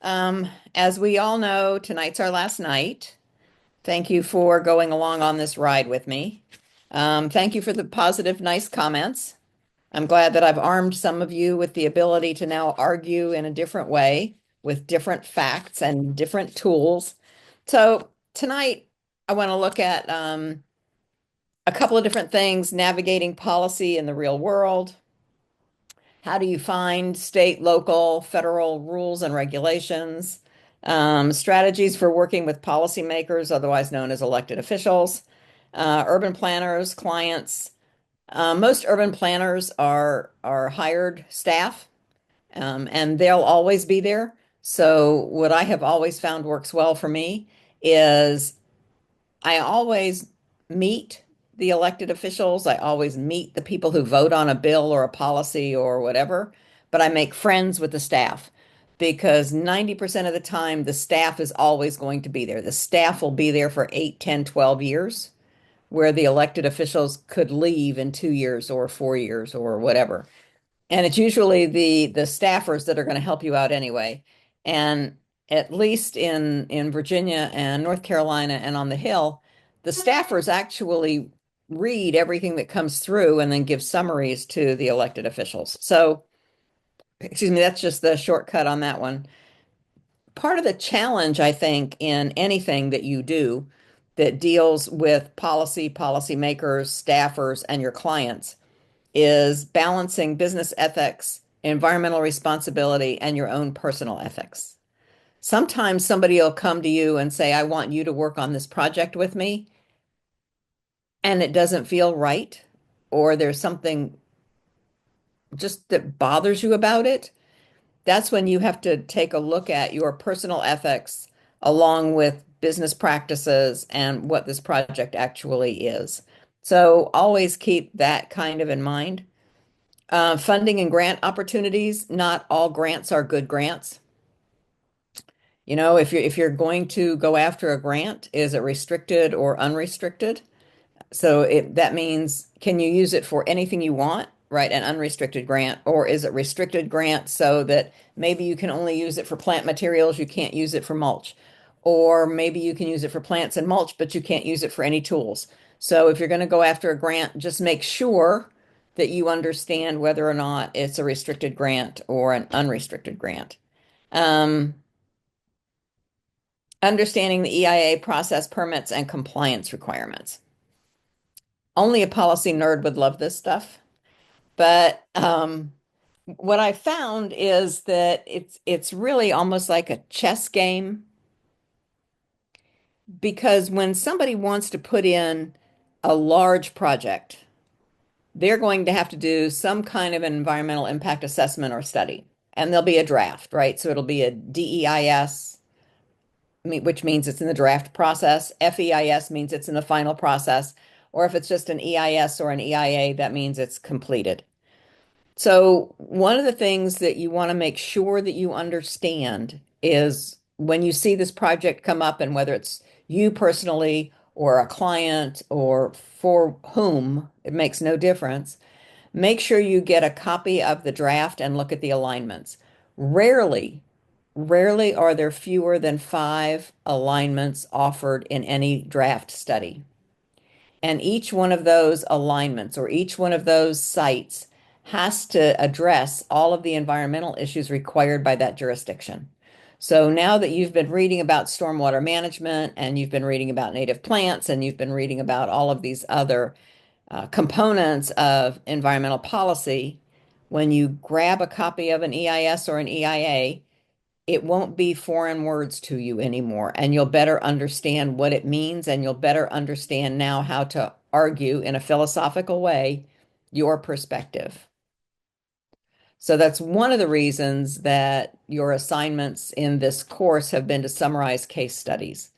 As we all know, tonight's our last night. Thank you for going along on this ride with me. Thank you for the positive, nice comments. I'm glad that I've armed some of you with the ability to now argue in a different way with different facts and different tools. So tonight, I want to look at a couple of different things, navigating policy in the real world. How do you find state, local, federal rules and regulations? Strategies for working with policymakers, otherwise known as elected officials, urban planners, clients. Most urban planners are hired staff, and they'll always be there. So what I have always found works well for me is I always meet the elected officials. I always meet the people who vote on a bill or a policy or whatever, but I make friends with the staff because 90% of the time, the staff is always going to be there. The staff will be there for 8, 10, 12 years, where the elected officials could leave in 2 years or 4 years or whatever. And it's usually the staffers that are going to help you out anyway. And at least in Virginia and North Carolina and on the Hill, the staffers actually read everything that comes through and then give summaries to the elected officials. So, excuse me, that's just the shortcut on that one. Part of the challenge, I think, in anything that you do that deals with policy, policymakers, staffers, and your clients is balancing business ethics, environmental responsibility, and your own personal ethics. Sometimes somebody will come to you and say, I want you to work on this project with me, and it doesn't feel right, or there's something just that bothers you about it. That's when you have to take a look at your personal ethics along with business practices and what this project actually is. So always keep that kind of in mind. Funding and grant opportunities. Not all grants are good grants. You know, if you're going to go after a grant, is it restricted or unrestricted? So that means can you use it for anything you want, right? An unrestricted grant, or is it restricted grant so that maybe you can only use it for plant materials, you can't use it for mulch, or maybe you can use it for plants and mulch, but you can't use it for any tools. So if you're going to go after a grant, just make sure that you understand whether or not it's a restricted grant or an unrestricted grant. Um, Understanding the EIA process, permits, and compliance requirements. Only a policy nerd would love this stuff. But what I found is that it's really almost like a chess game because when somebody wants to put in a large project, they're going to have to do some kind of an environmental impact assessment or study, and there'll be a draft, right? So it'll be a DEIS, which means it's in the draft process. FEIS means it's in the final process. Or if it's just an EIS or an EIA, that means it's completed. So, one of the things that you want to make sure that you understand is when you see this project come up, and whether it's you personally or a client or for whom, it makes no difference. Make sure you get a copy of the draft and look at the alignments. Rarely, rarely are there fewer than 5 alignments offered in any draft study. And each one of those alignments or each one of those sites has to address all of the environmental issues required by that jurisdiction. So now that you've been reading about stormwater management and you've been reading about native plants and you've been reading about all of these other components of environmental policy, when you grab a copy of an EIS or an EIA, it won't be foreign words to you anymore, and you'll better understand what it means, and you'll better understand now how to argue in a philosophical way your perspective. So that's one of the reasons that your assignments in this course have been to summarize case studies.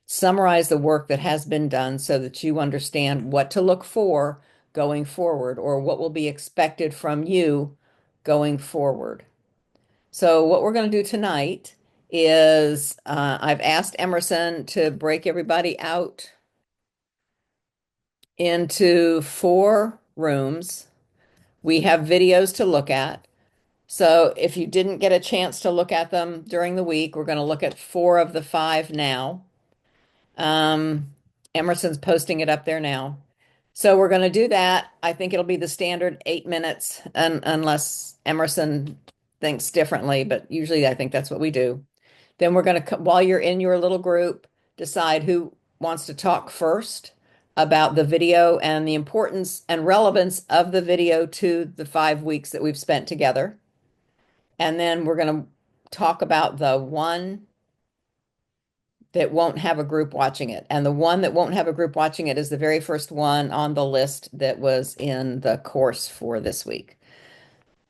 Summarize the work that has been done so that you understand what to look for going forward or what will be expected from you going forward. So what we're going to do tonight is I've asked Emerson to break everybody out into 4 rooms. We have videos to look at. So if you didn't get a chance to look at them during the week, we're going to look at 4 of the 5 now. Um, Emerson's posting it up there now. So we're going to do that. I think it'll be the standard 8 minutes, unless Emerson thinks differently, but usually I think that's what we do. Then we're going to, while you're in your little group, decide who wants to talk first about the video and the importance and relevance of the video to the 5 weeks that we've spent together. And then we're going to talk about the one that won't have a group watching it. And the one that won't have a group watching it is the very first one on the list that was in the course for this week.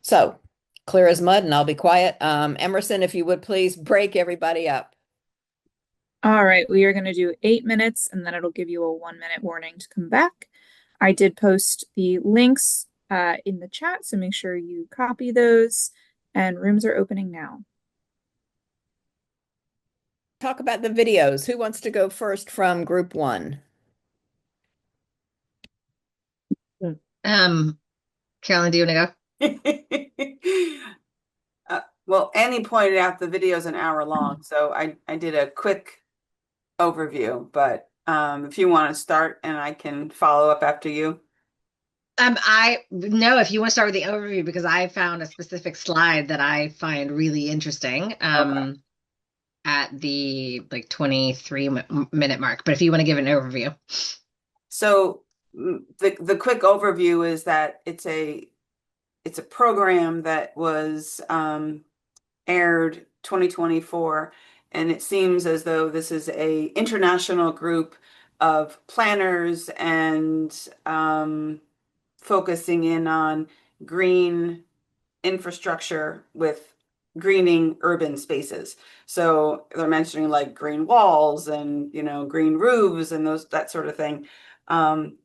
So clear as mud, and I'll be quiet. Emerson, if you would please break everybody up. All right, we are going to do 8 minutes and then it'll give you a 1 minute warning to come back. I did post the links in the chat, so make sure you copy those. And rooms are opening now. Talk about the videos. Who wants to go first from group one? Um, Carolyn, do you want to go? Well, Annie pointed out the video's an hour long, so I did a quick overview, but if you want to start and I can follow up after you. I no, if you want to start with the overview, because I found a specific slide that I find really interesting. Okay. At the 23-minute mark. But if you want to give an overview. So the quick overview is that it's a program that was aired 2024, and it seems as though this is a international group of planners and focusing in on green infrastructure with greening urban spaces. So they're mentioning like green walls and, green roofs and that sort of thing. And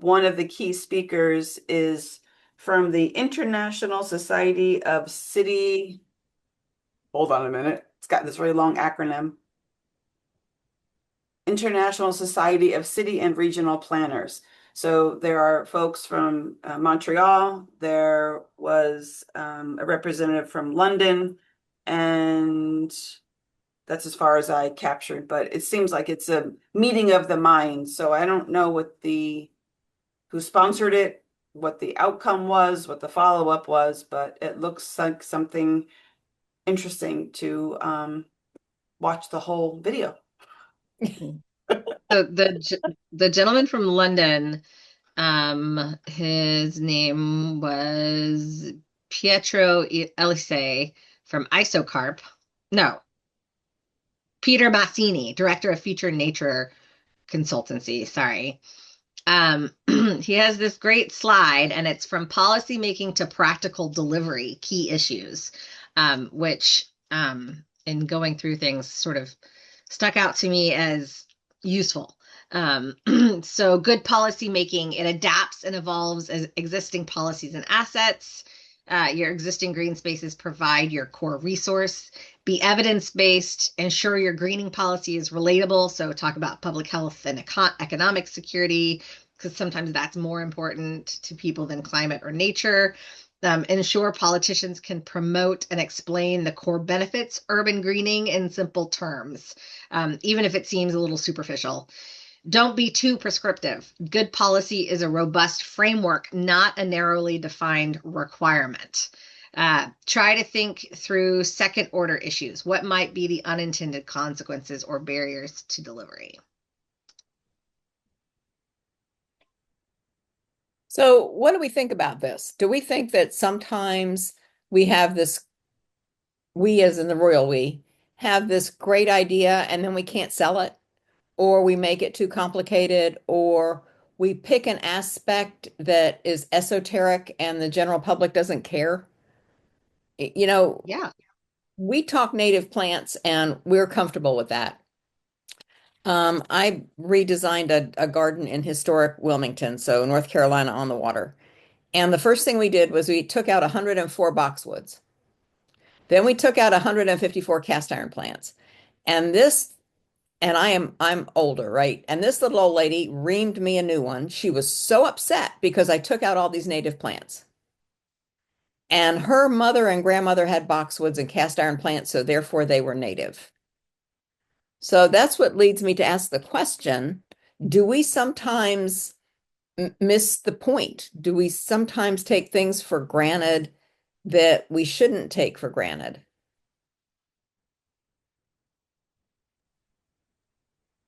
one of the key speakers is from the International Society of City. Hold on a minute. It's got this really long acronym. International Society of City and Regional Planners. So there are folks from Montreal. There was a representative from London, and that's as far as I captured. But it seems like it's a meeting of the minds. So I don't know who sponsored it, what the outcome was, what the follow-up was, but it looks like something interesting to watch the whole video. So the gentleman from London, his name was Pietro Elise from Isocarp. No, Peter Massini, director of Future Nature Consultancy. Sorry. He has this great slide, and it's from policymaking to practical delivery, key issues, which in going through things sort of stuck out to me as useful. So good policy making, it adapts and evolves as existing policies and assets. Your existing green spaces provide your core resource. Be evidence-based, ensure your greening policy is relatable. So talk about public health and economic security, because sometimes that's more important to people than climate or nature. Ensure politicians can promote and explain the core benefits urban greening in simple terms, even if it seems a little superficial. Don't be too prescriptive. Good policy is a robust framework, not a narrowly defined requirement. Try to think through second order issues. What might be the unintended consequences or barriers to delivery? So what do we think about this? Do we think that sometimes we have this, we as in the royal we, have this great idea and then we can't sell it, or we make it too complicated, or we pick an aspect that is esoteric and the general public doesn't care? Yeah. We talk native plants and we're comfortable with that. I redesigned a garden in historic Wilmington, so North Carolina on the water. And the first thing we did was we took out 104 boxwoods. Then we took out 154 cast iron plants. And I'm older, right? And this little old lady reamed me a new one. She was so upset because I took out all these native plants. And her mother and grandmother had boxwoods and cast iron plants, so therefore they were native. So that's what leads me to ask the question, do we sometimes miss the point? Do we sometimes take things for granted that we shouldn't take for granted?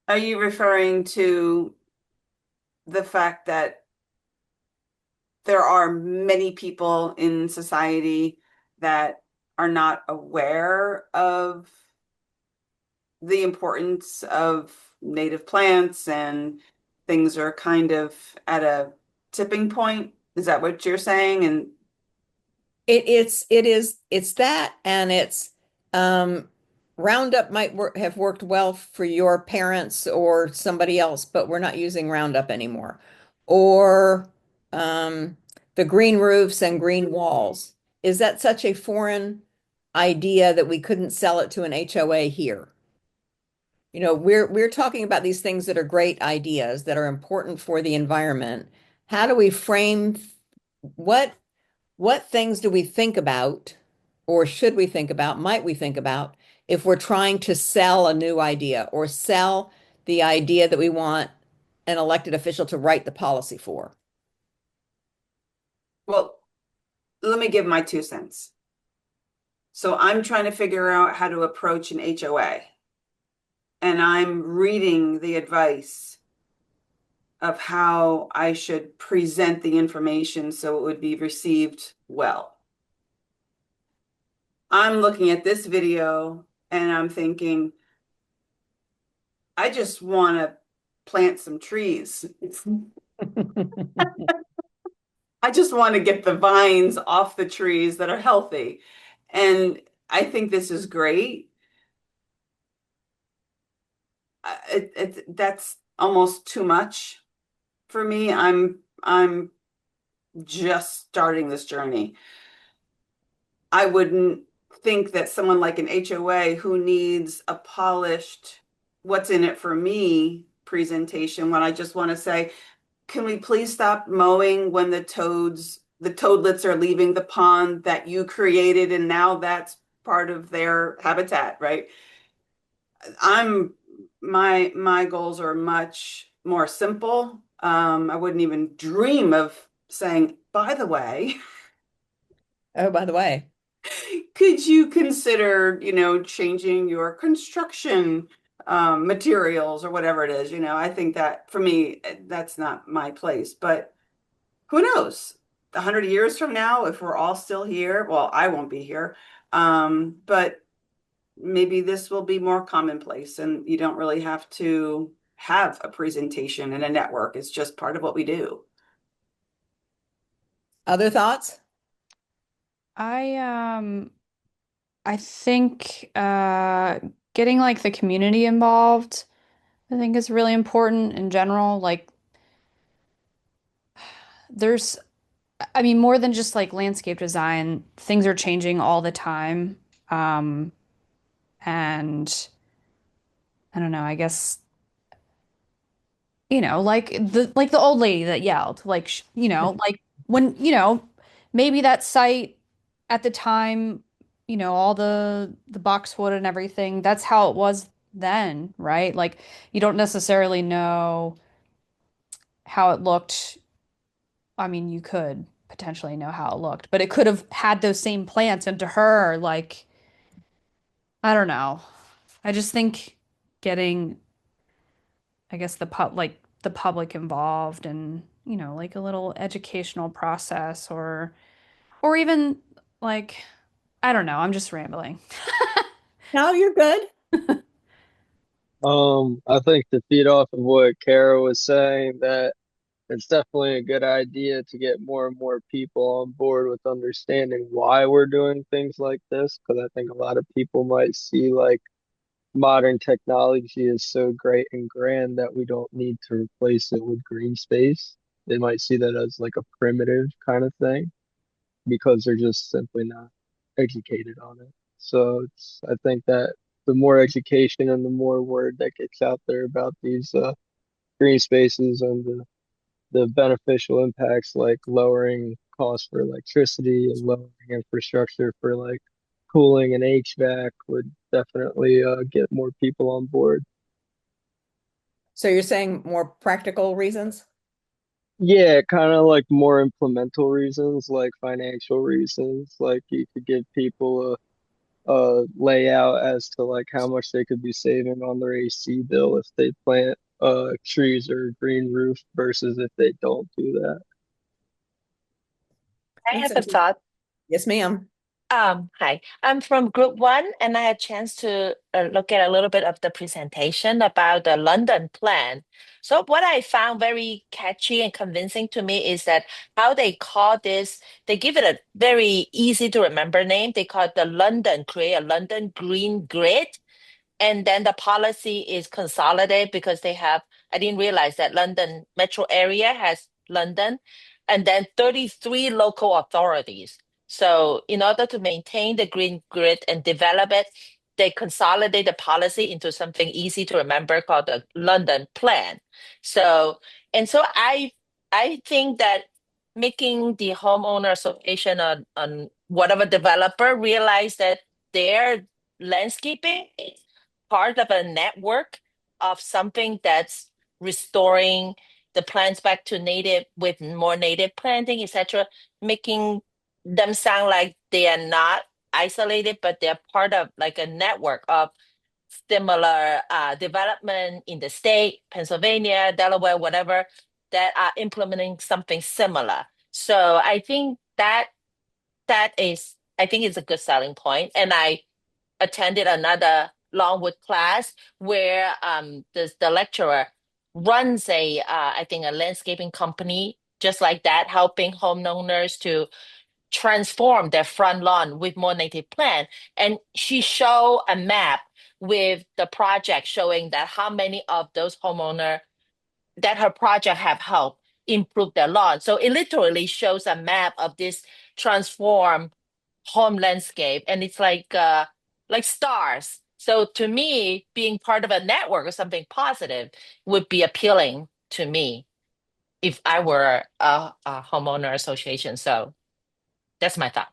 Are you referring to the fact that there are many people in society that are not aware of the importance of native plants and things are kind of at a tipping point? Is that what you're saying? And It's that, and it's um Roundup might have worked well for your parents or somebody else, but we're not using Roundup anymore. Or um the green roofs and green walls. Is that such a foreign idea that we couldn't sell it to an HOA here? You know, we're talking about these things that are great ideas that are important for the environment. How do we frame what what things do we think about, or should we think about, might we think about, if we're trying to sell a new idea or sell the idea that we want an elected official to write the policy for? well, let me give my 2 cents. So I'm trying to figure out how to approach an HOA, and I'm reading the advice of how I should present the information so it would be received well. I'm looking at this video and I'm thinking, I just want to plant some trees. I just want to get the vines off the trees that are healthy. And I think this is great. That's almost too much for me. I'm just starting this journey. I wouldn't think that someone like an HOA who needs a polished, what's in it for me presentation, when I just want to say, can we please stop mowing when the toadlets are leaving the pond that you created and now that's part of their habitat, right? I'm my goals are much more simple. I wouldn't even dream of saying, by the way, Oh, by the way, could you consider, changing your construction materials or whatever it is? I think that for me, that's not my place. But who knows? 100 years from now, if we're all still here, well, I won't be here. But maybe this will be more commonplace, and you don't really have to have a presentation in a network. It's just part of what we do. other thoughts? I I think getting like the community involved, I think is really important in general. Like there's I mean more than just like landscape design, things are changing all the time. Um and I don't know, I guess like the old lady that yelled, like like when, maybe that site at the time, all the boxwood and everything, that's how it was then, right? Like you don't necessarily know how it looked. I mean, you could potentially know how it looked, but it could have had those same plants, and to her, like, I don't know. I just think getting, I guess, the public involved, and like a little educational process, or even like I don't know, I'm just rambling. No, you're good. I think to feed off of what Kara was saying, that it's definitely a good idea to get more and more people on board with understanding why we're doing things like this, because I think a lot of people might see like modern technology is so great and grand that we don't need to replace it with green space. They might see that as like a primitive kind of thing because they're just simply not educated on it. So I think that the more education and the more word that gets out there about these green spaces and the beneficial impacts like lowering costs for electricity and lowering infrastructure for like cooling and HVAC would definitely get more people on board. So you're saying more practical reasons? Yeah, kind of like more implemental reasons, like financial reasons. Like you could give people a layout as to like how much they could be saving on their AC bill if they plant trees or green roof versus if they don't do that. I Thanks, have a Angie. thought. Yes, ma'am. Hi, I'm from Group One, and I had a chance to look at a little bit of the presentation about the London plan. So what I found very catchy and convincing to me is that how they call this, they give it a very easy to remember name. They call it the London, create a London Green Grid. And then the policy is consolidated because they have, I didn't realize that London metro area has London and then 33 local authorities. So in order to maintain the green grid and develop it, they consolidate the policy into something easy to remember called the London Plan. So, and so I think that making the homeowner association on whatever developer realize that their landscaping part of a network of something that's restoring the plants back to native with more native planting, etc., making them sound like they are not isolated, but they're part of like a network of similar development in the state, Pennsylvania, Delaware, whatever, that are implementing something similar. So I think that is, I think it's a good selling point. And I attended another Longwood class where the lecturer runs I think a landscaping company just like that, helping homeowners to transform their front lawn with more native plant. And she showed a map with the project showing that how many of those homeowners that her project have helped improve their lawn. So it literally shows a map of this transform home landscape, and it's like stars. So to me, being part of a network or something positive would be appealing to me if I were a homeowner association. So that's my thought.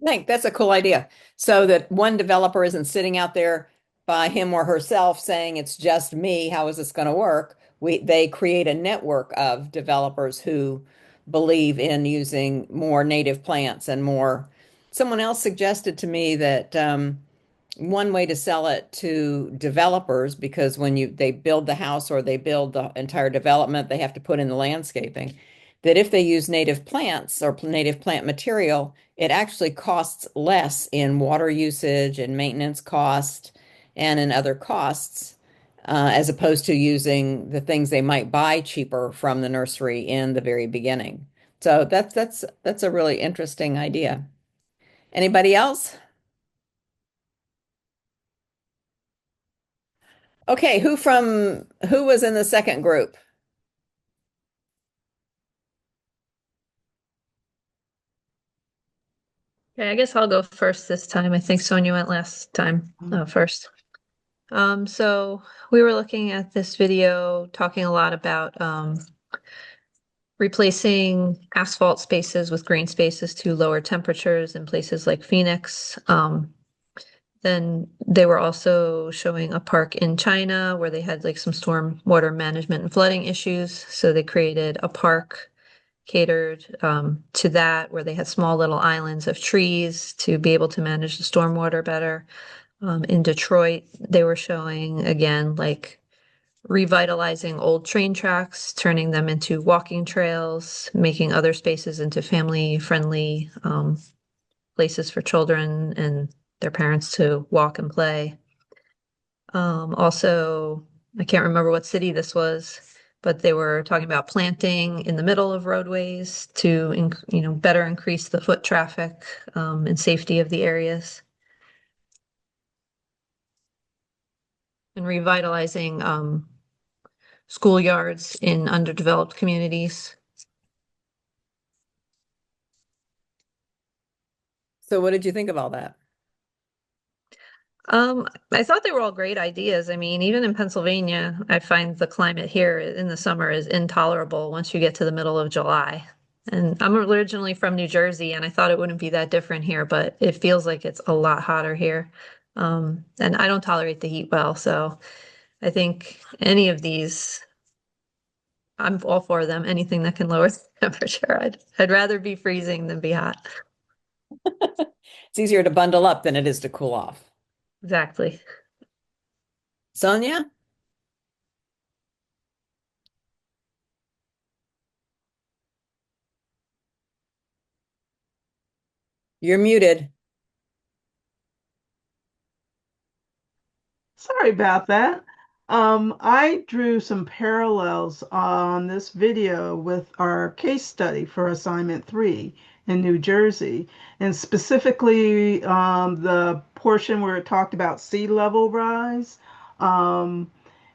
I think that's a cool idea. So that one developer isn't sitting out there by him or herself saying it's just me. How is this going to work? They create a network of developers who believe in using more native plants and more. Someone else suggested to me that one way to sell it to developers, because when they build the house or they build the entire development, they have to put in the landscaping, that if they use native plants or native plant material, it actually costs less in water usage and maintenance cost and in other costs, as opposed to using the things they might buy cheaper from the nursery in the very beginning. So that's a really interesting idea. Anybody else? Okay, who was in the second group? Okay, I guess I'll go first this time. I think Sonia went last time first. So we were looking at this video talking a lot about replacing asphalt spaces with green spaces to lower temperatures in places like Phoenix. Then they were also showing a park in China where they had like some storm water management and flooding issues. So they created a park catered to that, where they had small little islands of trees to be able to manage the stormwater better. In Detroit, they were showing again like revitalizing old train tracks, turning them into walking trails, making other spaces into family-friendly places for children and their parents to walk and play. Also, I can't remember what city this was, but they were talking about planting in the middle of roadways to, better increase the foot traffic and safety of the areas. And revitalizing schoolyards in underdeveloped communities. So what did you think of all that? I thought they were all great ideas. I mean, even in Pennsylvania, I find the climate here in the summer is intolerable once you get to the middle of July. And I'm originally from New Jersey, and I thought it wouldn't be that different here, but it feels like it's a lot hotter here. And I don't tolerate the heat well, so I think any of these, I'm all for them. Anything that can lower the temperature. I'd rather be freezing than be hot. It's easier to bundle up than it is to cool off. Exactly. Sonia? You're muted. Sorry about that. I drew some parallels on this video with our case study for assignment 3 in New Jersey, and specifically the portion where it talked about sea level rise. Um,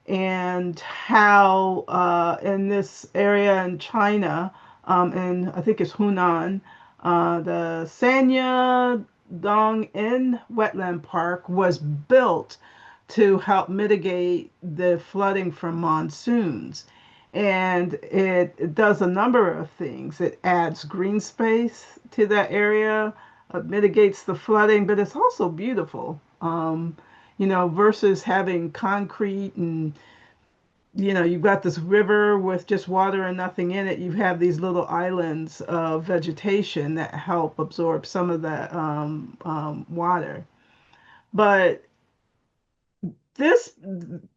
and how in this area in China, and I think it's Hunan, the Sanya Dong-In Wetland Park was built to help mitigate the flooding from monsoons. And it does a number of things. It adds green space to that area, mitigates the flooding, but it's also beautiful. Versus having concrete and you've got this river with just water and nothing in it. You have these little islands of vegetation that help absorb some of that water. But this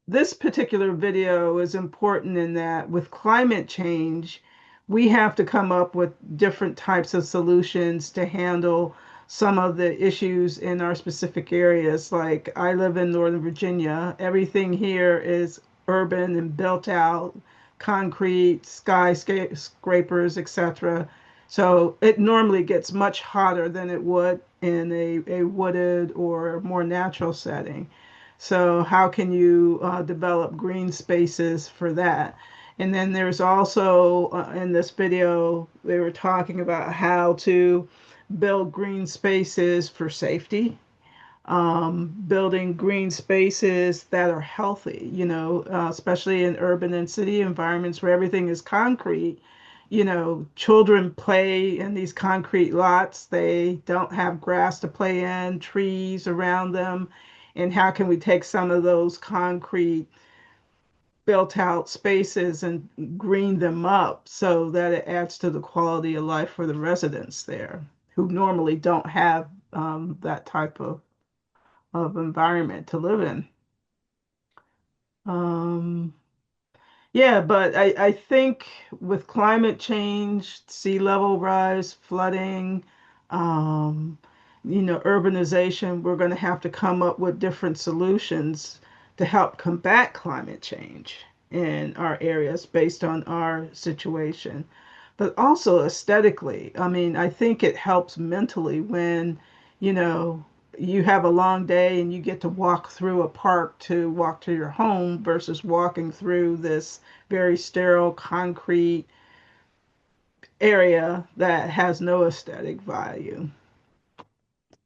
this particular video is important in that with climate change, we have to come up with different types of solutions to handle some of the issues in our specific areas. Like I live in Northern Virginia. Everything here is urban and built out, concrete, skyscrapers, etc. So it normally gets much hotter than it would in a wooded or more natural setting. So how can you develop green spaces for that? And then there's also in this video, they were talking about how to build green spaces for safety, building green spaces that are healthy, especially in urban and city environments where everything is concrete. Children play in these concrete lots. They don't have grass to play in, trees around them. And how can we take some of those concrete built out spaces and green them up so that it adds to the quality of life for the residents there who normally don't have that type of environment to live in. Um, Yeah, but I think with climate change, sea level rise, flooding, um, urbanization, we're going to have to come up with different solutions to help combat climate change in our areas based on our situation. But also aesthetically, I mean, I think it helps mentally when, you know, you have a long day and you get to walk through a park to walk to your home versus walking through this very sterile concrete area that has no aesthetic value.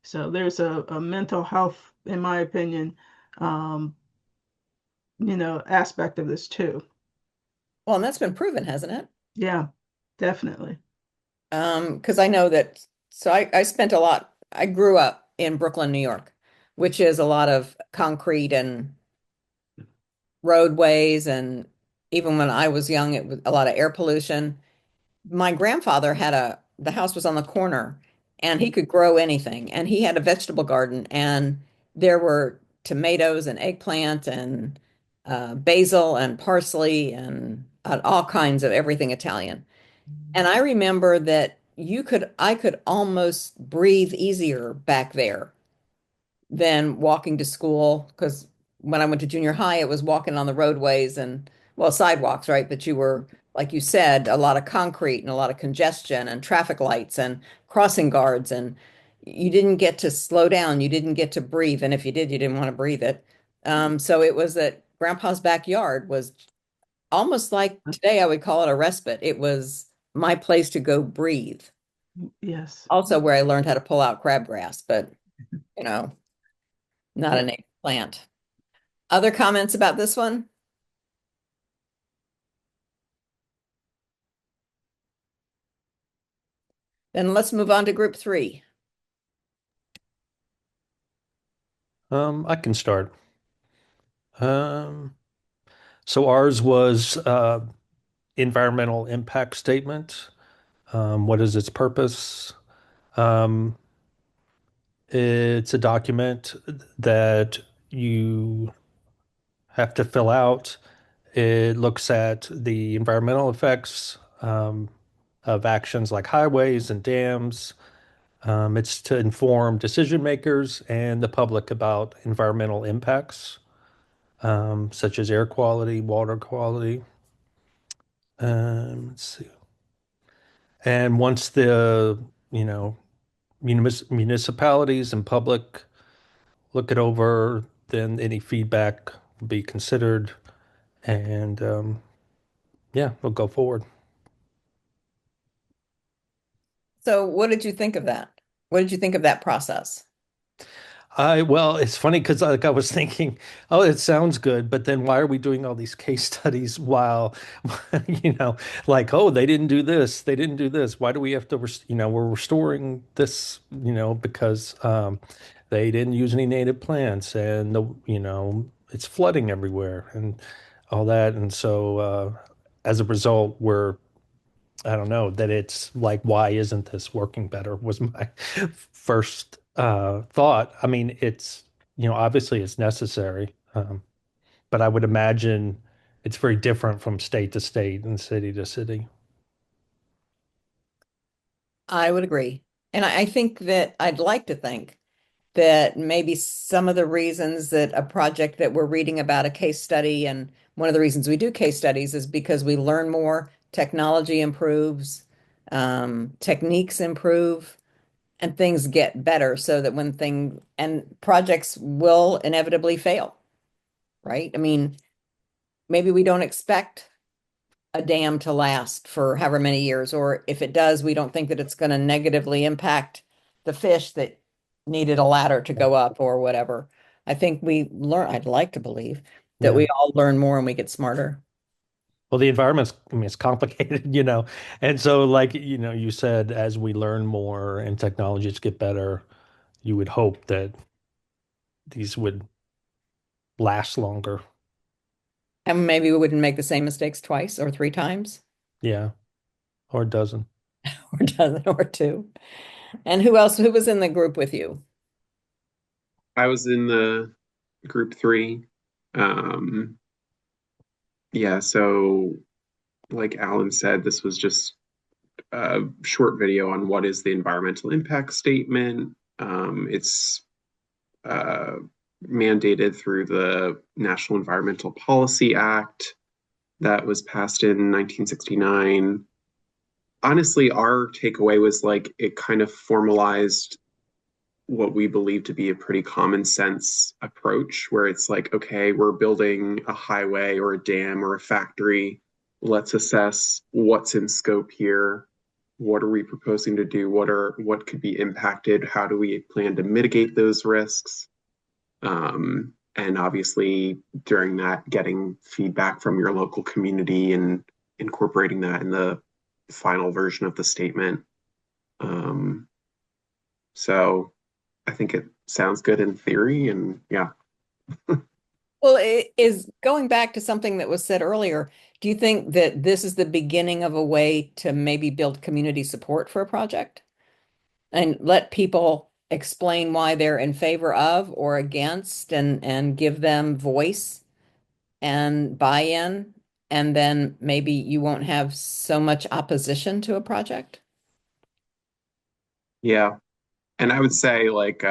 So there's a mental health, in my opinion, um, aspect of this too. Well, and that's been proven, hasn't it? Yeah, definitely. Because I know that, so I spent a lot, I grew up in Brooklyn, New York, which is a lot of concrete and roadways. And even when I was young, it was a lot of air pollution. My grandfather had the house was on the corner and he could grow anything. And he had a vegetable garden and there were tomatoes and eggplant and basil and parsley and all kinds of everything Italian. And I remember that I could almost breathe easier back there than walking to school. Because when I went to junior high, it was walking on the roadways and, well, sidewalks, right? But you were, like you said, a lot of concrete and a lot of congestion and traffic lights and crossing guards. And you didn't get to slow down. You didn't get to breathe. And if you did, you didn't want to breathe it. So it was that grandpa's backyard was almost like today I would call it a respite. It was my place to go breathe. Yes. Also where I learned how to pull out crabgrass, but you know, not a Yeah. native plant. Other comments about this one? Then let's move on to group 3. I can start. So ours was environmental impact statement. What is its purpose? Um, it's a document that you have to fill out. It looks at the environmental effects of actions like highways and dams. It's to inform decision makers and the public about environmental impacts, such as air quality, water quality. Let's see. And once the, you know, municipalities and public look it over, then any feedback will be considered, and yeah, we'll go forward. So what did you think of that? What did you think of that process? Well, it's funny because like I was thinking, oh, it sounds good, but then why are we doing all these case studies while, like, oh, they didn't do this, they didn't do this. Why do we have to, we're restoring this, because they didn't use any native plants and it's flooding everywhere and all that. And so as a result, I don't know, that it's like, why isn't this working better was my first thought. I mean, obviously it's necessary, but I would imagine it's very different from state to state and city to city. I would agree. And I think that I'd like to think that maybe some of the reasons that a project that we're reading about a case study, and one of the reasons we do case studies is because we learn more, technology improves, techniques improve, and things get better so that and projects will inevitably fail, right? I mean, maybe we don't expect a dam to last for however many years, or if it does, we don't think that it's going to negatively impact the fish that needed a ladder to go up or whatever. I think I'd like to believe that Yeah. we all learn more and we get smarter. Well, the environment's, I mean, it's complicated, and so like, you said, as we learn more and technologies get better, you would hope that these would last longer. And maybe we wouldn't make the same mistakes twice or 3 times, Yeah, or a dozen. or a dozen or two. And who else? Who was in the group with you? I was in the group 3. Um, yeah, so like Alan said, this was just a short video on what is the environmental impact statement. It's uh, mandated through the National Environmental Policy Act that was passed in 1969. Honestly, our takeaway was like it kind of formalized what we believe to be a pretty common sense approach, where it's like, okay, we're building a highway or a dam or a factory. Let's assess what's in scope here. What are we proposing to do? What could be impacted? How do we plan to mitigate those risks? And obviously, during that, getting feedback from your local community and incorporating that in the final version of the statement. So I think it sounds good in theory, and yeah. Well, it is going back to something that was said earlier. Do you think that this is the beginning of a way to maybe build community support for a project and let people explain why they're in favor of or against and give them voice and buy-in, and then maybe you won't have so much opposition to a project? Yeah. And I would say like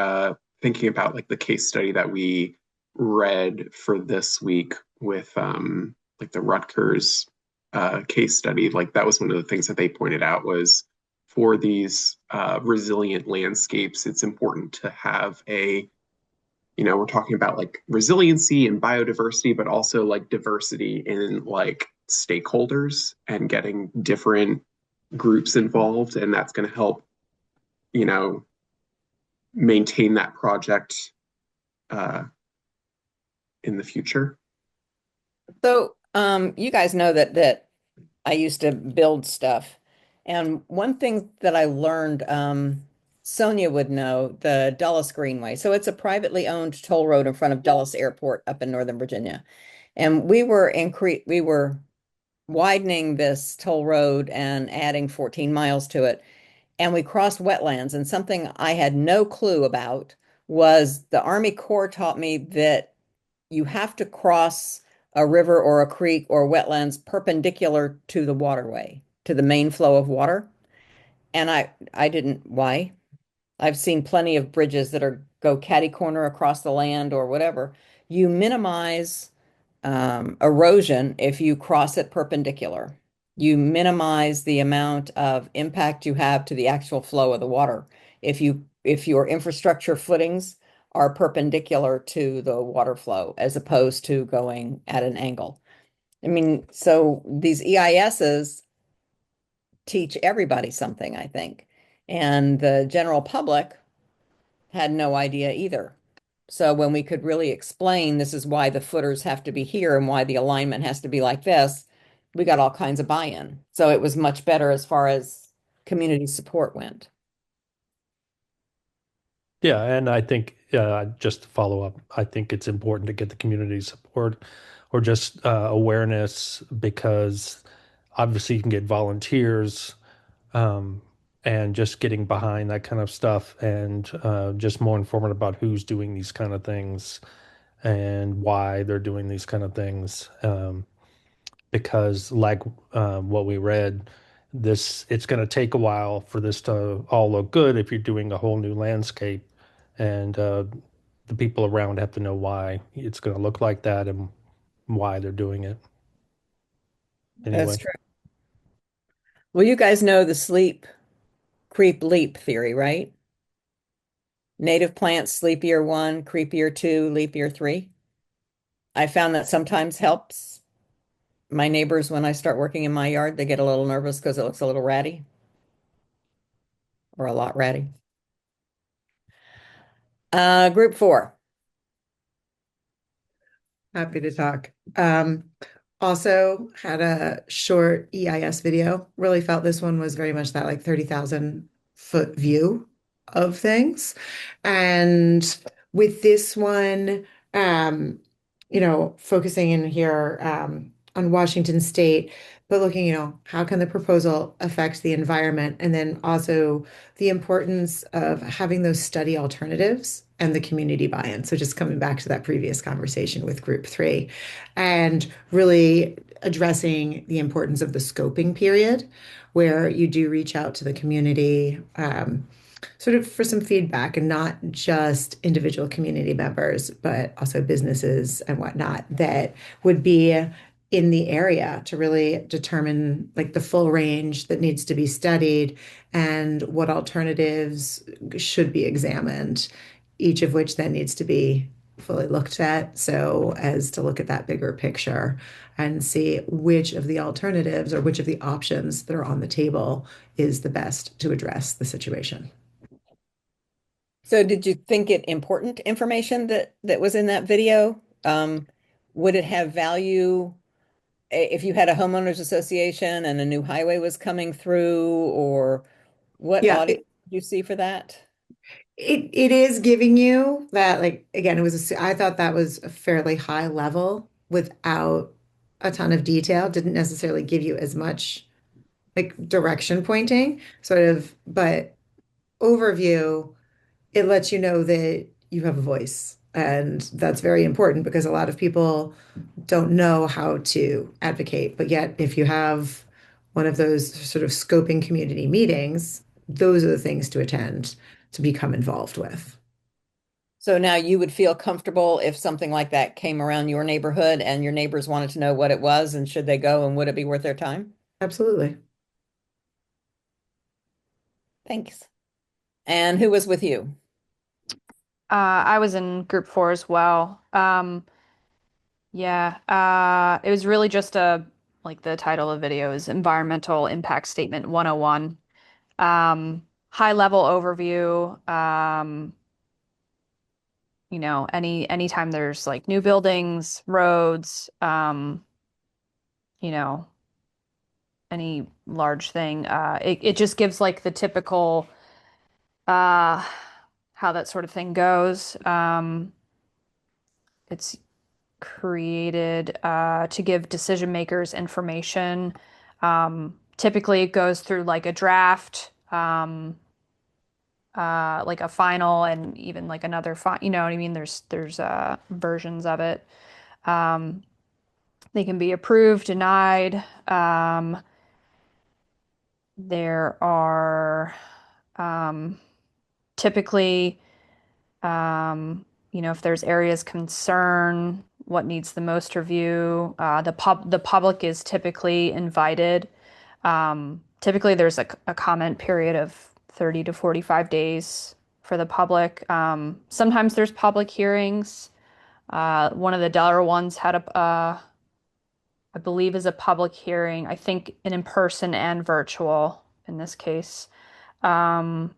thinking about like the case study that we read for this week with like the Rutgers case study, like that was one of the things that they pointed out was for these resilient landscapes, it's important to have we're talking about like resiliency and biodiversity, but also like diversity in like stakeholders and getting different groups involved. And that's going to help, you know, maintain that project uh, in the future. So, you guys know that I used to build stuff, And one thing that I learned, Sonia would know, the Dulles Greenway. So it's a privately owned toll road in front of Dulles Airport up in Northern Virginia. And we were widening this toll road and adding 14 miles to it. And we crossed wetlands. And something I had no clue about was the Army Corps taught me that you have to cross a river or a creek or wetlands perpendicular to the waterway, to the main flow of water. And I didn't, why? I've seen plenty of bridges that are go catty corner across the land or whatever. You minimize erosion if you cross it perpendicular. You minimize the amount of impact you have to the actual flow of the water. If your infrastructure footings are perpendicular to the water flow as opposed to going at an angle. I mean, so these EISs teach everybody something, I think. And the general public had no idea either. So when we could really explain this is why the footers have to be here and why the alignment has to be like this, we got all kinds of buy-in. So it was much better as far as community support went. Yeah, and I think just to follow up, I think it's important to get the community support or just awareness because obviously you can get volunteers um, and just getting behind that kind of stuff and just more informative about who's doing these kind of things and why they're doing these kind of things. Because like what we read, it's going to take a while for this to all look good if you're doing a whole new landscape, and the people around have to know why it's going to look like that and why they're doing it. That's Anyway, true. Well, you guys know the sleep, creep, leap theory, right? Native plants, sleep year 1, creep year 2, leap year 3. I found that sometimes helps my neighbors when I start working in my yard. They get a little nervous because it looks a little ratty or a lot ratty. Group 4. Happy to talk. Also had a short EIS video. Really felt this one was very much that like 30,000 foot view of things. And with this one, focusing in here on Washington State, but looking, how can the proposal affect the environment? And then also the importance of having those study alternatives and the community buy-in. So just coming back to that previous conversation with group 3 and really addressing the importance of the scoping period where you do reach out to the community sort of for some feedback and not just individual community members, but also businesses and whatnot that would be in the area to really determine like the full range that needs to be studied and what alternatives should be examined, each of which then needs to be fully looked at so as to look at that bigger picture and see which of the alternatives or which of the options that are on the table is the best to address the situation. So did you think it important information that was in that video? Would it have value if you had a homeowners association and a new highway was coming through, or what Yeah, audience did you see for that? it is giving you that, like, again, I thought that was a fairly high level without a ton of detail. Didn't necessarily give you as much like direction pointing, sort of, but overview, it lets you know that you have a voice. And that's very important because a lot of people don't know how to advocate. But yet, if you have one of those sort of scoping community meetings, those are the things to attend to become involved with. So now you would feel comfortable if something like that came around your neighborhood and your neighbors wanted to know what it was and should they go and would it be worth their time? Absolutely. Thanks. And who was with you? I was in group 4 as well. Yeah, it was really just like the title of the video is Environmental Impact Statement 101. High level overview. Anytime there's like new buildings, roads, you know, any large thing. It just gives like the typical how that sort of thing goes. It's created to give decision makers information. Typically, it goes through like a draft, like a final, and even like another you know what I mean? There's versions of it. Um, they can be approved, denied. There are typically, if there's areas concern, what needs the most review. The public is typically invited. Typically, there's a comment period of 30 to 45 days for the public. Sometimes there's public hearings. One of the Delaware ones had I believe, is a public hearing. I think an in-person and virtual in this case. Yeah,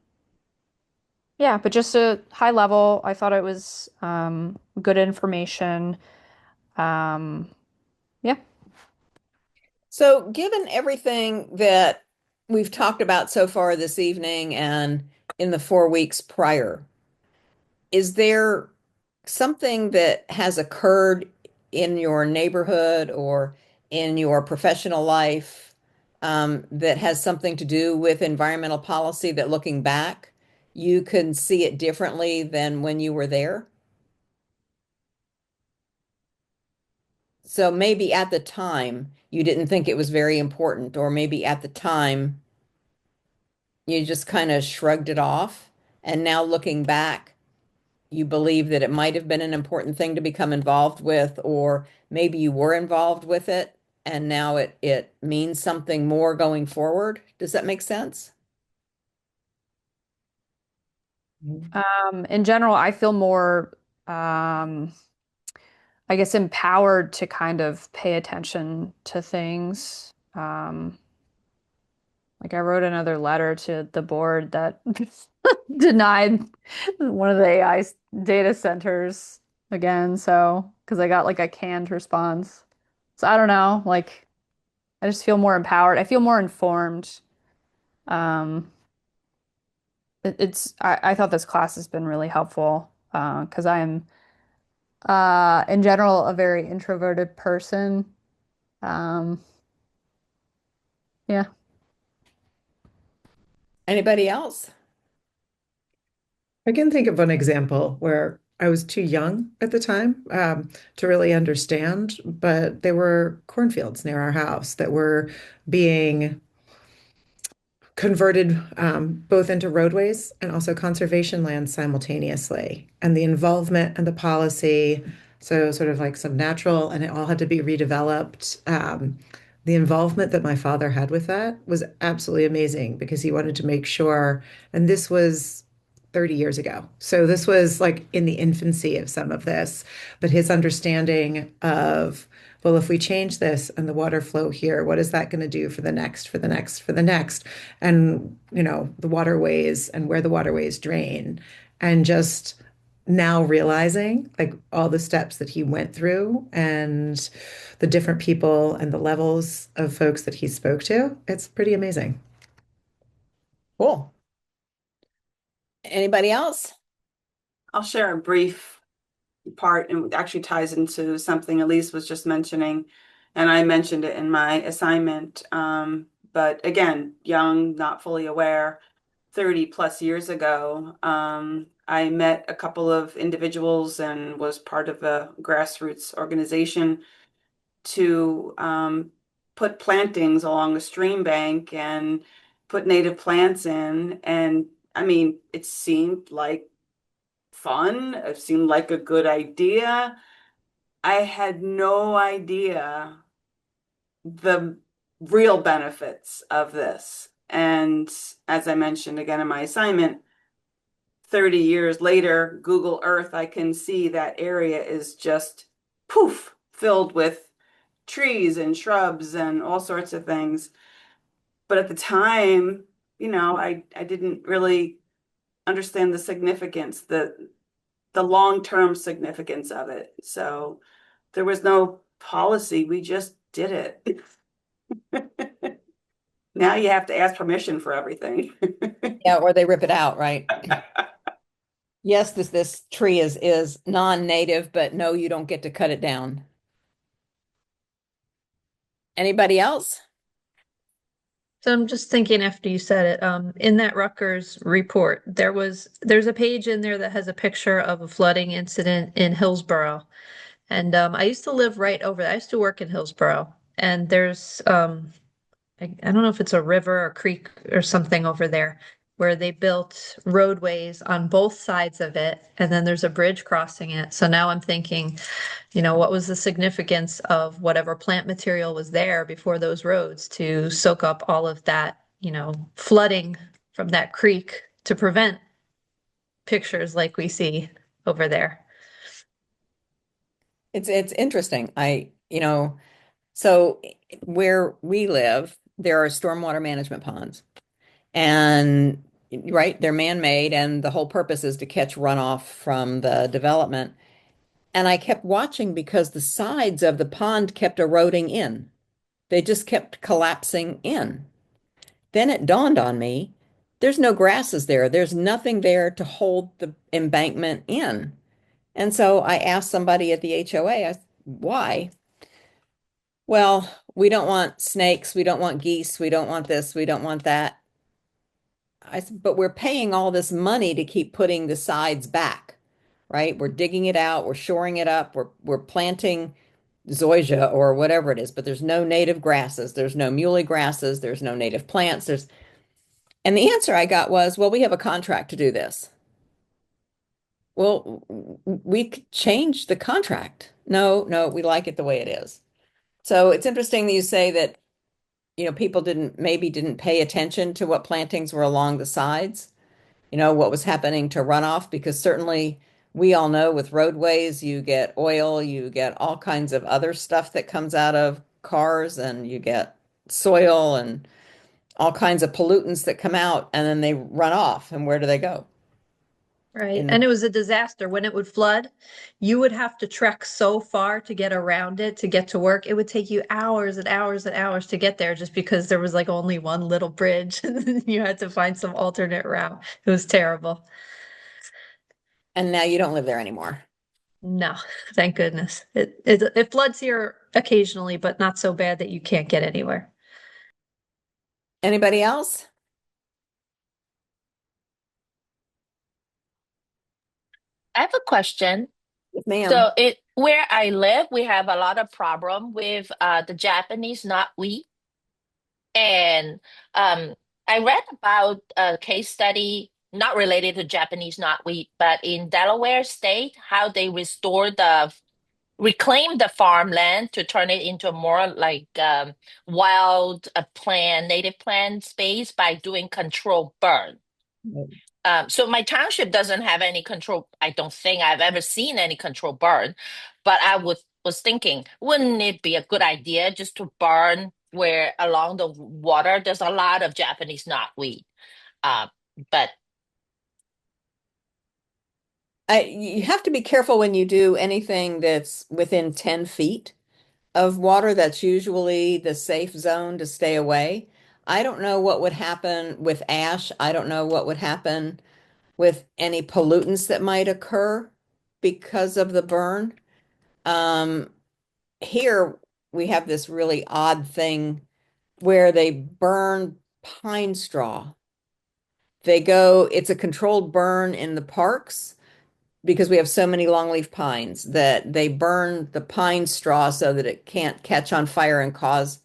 but just a high level, I thought it was good information. Um, yeah. So, given everything that we've talked about so far this evening and in the 4 weeks prior, is there something that has occurred in your neighborhood or in your professional life that has something to do with environmental policy that looking back, you can see it differently than when you were there? So maybe at the time you didn't think it was very important, or maybe at the time you just kind of shrugged it off. And now looking back, you believe that it might have been an important thing to become involved with, or maybe you were involved with it and now it means something more going forward. Does that make sense? In general, I feel more, I guess, empowered to kind of pay attention to things. Like I wrote another letter to the board that denied one of the AI data centers again. So, because I got like a canned response. So I don't know, like I just feel more empowered. I feel more informed. Um, I thought this class has been really helpful because I'm in general a very introverted person. Um, yeah. Anybody else? I can think of an example where I was too young at the time to really understand, but there were cornfields near our house that were being converted both into roadways and also conservation land simultaneously. And the involvement and the policy, so sort of like some natural, and it all had to be redeveloped. The involvement that my father had with that was absolutely amazing because he wanted to make sure, and this was 30 years ago. So this was like in the infancy of some of this, but his understanding of, well, if we change this and the water flow here, what is that going to do for the next, for the next, for the next? And, the waterways and where the waterways drain. And just now realizing like all the steps that he went through and the different people and the levels of folks that he spoke to, it's pretty amazing. Cool. Anybody else? I'll share a brief part, and it actually ties into something Elise was just mentioning, and I mentioned it in my assignment. But again, young, not fully aware, 30 plus years ago, I met a couple of individuals and was part of a grassroots organization to put plantings along a stream bank and put native plants in. And I mean, it seemed like fun. It seemed like a good idea. I had no idea the real benefits of this. And as I mentioned again in my assignment, 30 years later, Google Earth, I can see that area is just poof, filled with trees and shrubs and all sorts of things. But at the time, I didn't really understand the significance, the long-term significance of it. So there was no policy. We just did it. Now you have to ask permission for everything. Yeah, or they rip it out, right? Yes, this tree is non-native, but no, you don't get to cut it down. Anybody else? So I'm just thinking after you said it, in that Rutgers report, there's a page in there that has a picture of a flooding incident in Hillsborough. And I used to live right over there. I used to work in Hillsborough. And there's I don't know if it's a river or creek or something over there where they built roadways on both sides of it, and then there's a bridge crossing it. So now I'm thinking, what was the significance of whatever plant material was there before those roads to soak up all of that, flooding from that creek to prevent pictures like we see over there. It's interesting. So where we live, there are stormwater management ponds. And right, they're man-made, and the whole purpose is to catch runoff from the development. And I kept watching because the sides of the pond kept eroding in. They just kept collapsing in. Then it dawned on me, there's no grasses there. There's nothing there to hold the embankment in. And so I asked somebody at the HOA, why? Well, we don't want snakes, we don't want geese, we don't want this, we don't want that. I said, but we're paying all this money to keep putting the sides back, right? We're digging it out, we're shoring it up, we're planting zoysia or whatever it is, but there's no native grasses, there's no muley grasses, there's no native plants, and the answer I got was, well, we have a contract to do this. Well, we could change the contract. No, no, we like it the way it is. So it's interesting that you say that, people maybe didn't pay attention to what plantings were along the sides, what was happening to runoff, because certainly we all know with roadways, you get oil, you get all kinds of other stuff that comes out of cars, and you get soil and all kinds of pollutants that come out, and then they run off. And where do they go? Right. And it was a disaster. When it would flood, you would have to trek so far to get around it to get to work. It would take you hours and hours and hours to get there just because there was like only one little bridge and then you had to find some alternate route. It was terrible. And now you don't live there anymore. No, thank goodness. It floods here occasionally, but not so bad that you can't get anywhere. Anybody else? I have a question. Yes, ma'am. So where I live, we have a lot of problem with the Japanese knotweed. And I read about a case study not related to Japanese knotweed, but in Delaware State, how they reclaim the farmland to turn it into a more like wild native plant space by doing controlled burn. So my township doesn't have any control. I don't think I've ever seen any control burn, but was thinking, wouldn't it be a good idea just to burn where along the water there's a lot of Japanese knotweed? Uh, but You have to be careful when you do anything that's within 10 feet of water. That's usually the safe zone to stay away. I don't know what would happen with ash. I don't know what would happen with any pollutants that might occur because of the burn. Here we have this really odd thing where they burn pine straw. It's a controlled burn in the parks because we have so many longleaf pines that they burn the pine straw so that it can't catch on fire and cause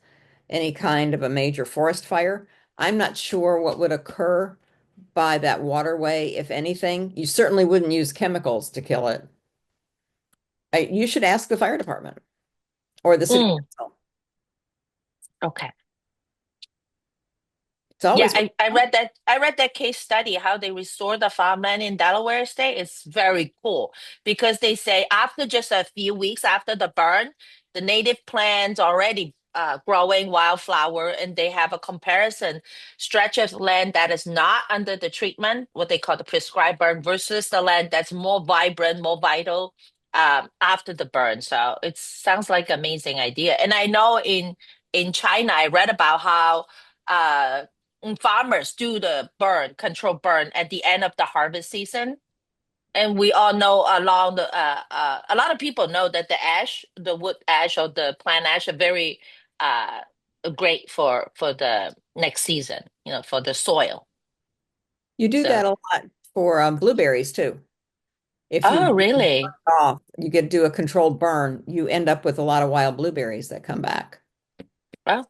any kind of a major forest fire. I'm not sure what would occur by that waterway, if anything. You certainly wouldn't use chemicals to kill it. You should ask the fire department or the city council. okay. It's always I read that case study how they restore the farmland in Delaware State. It's very cool because they say after just a few weeks after the burn, the native plants already growing wildflower, and they have a comparison stretch of land that is not under the treatment, what they call the prescribed burn, versus the land that's more vibrant, more vital after the burn. So it sounds like an amazing idea. And I know in China, I read about how uh, farmers do the control burn at the end of the harvest season. And we all know along a lot of people know that the wood ash or the plant ash are very uh, great for the next season, for the soil. You do So, that a lot for blueberries too. If you oh, burn them really? off, you get do a controlled burn, you end up with a lot of wild blueberries that come back. Well,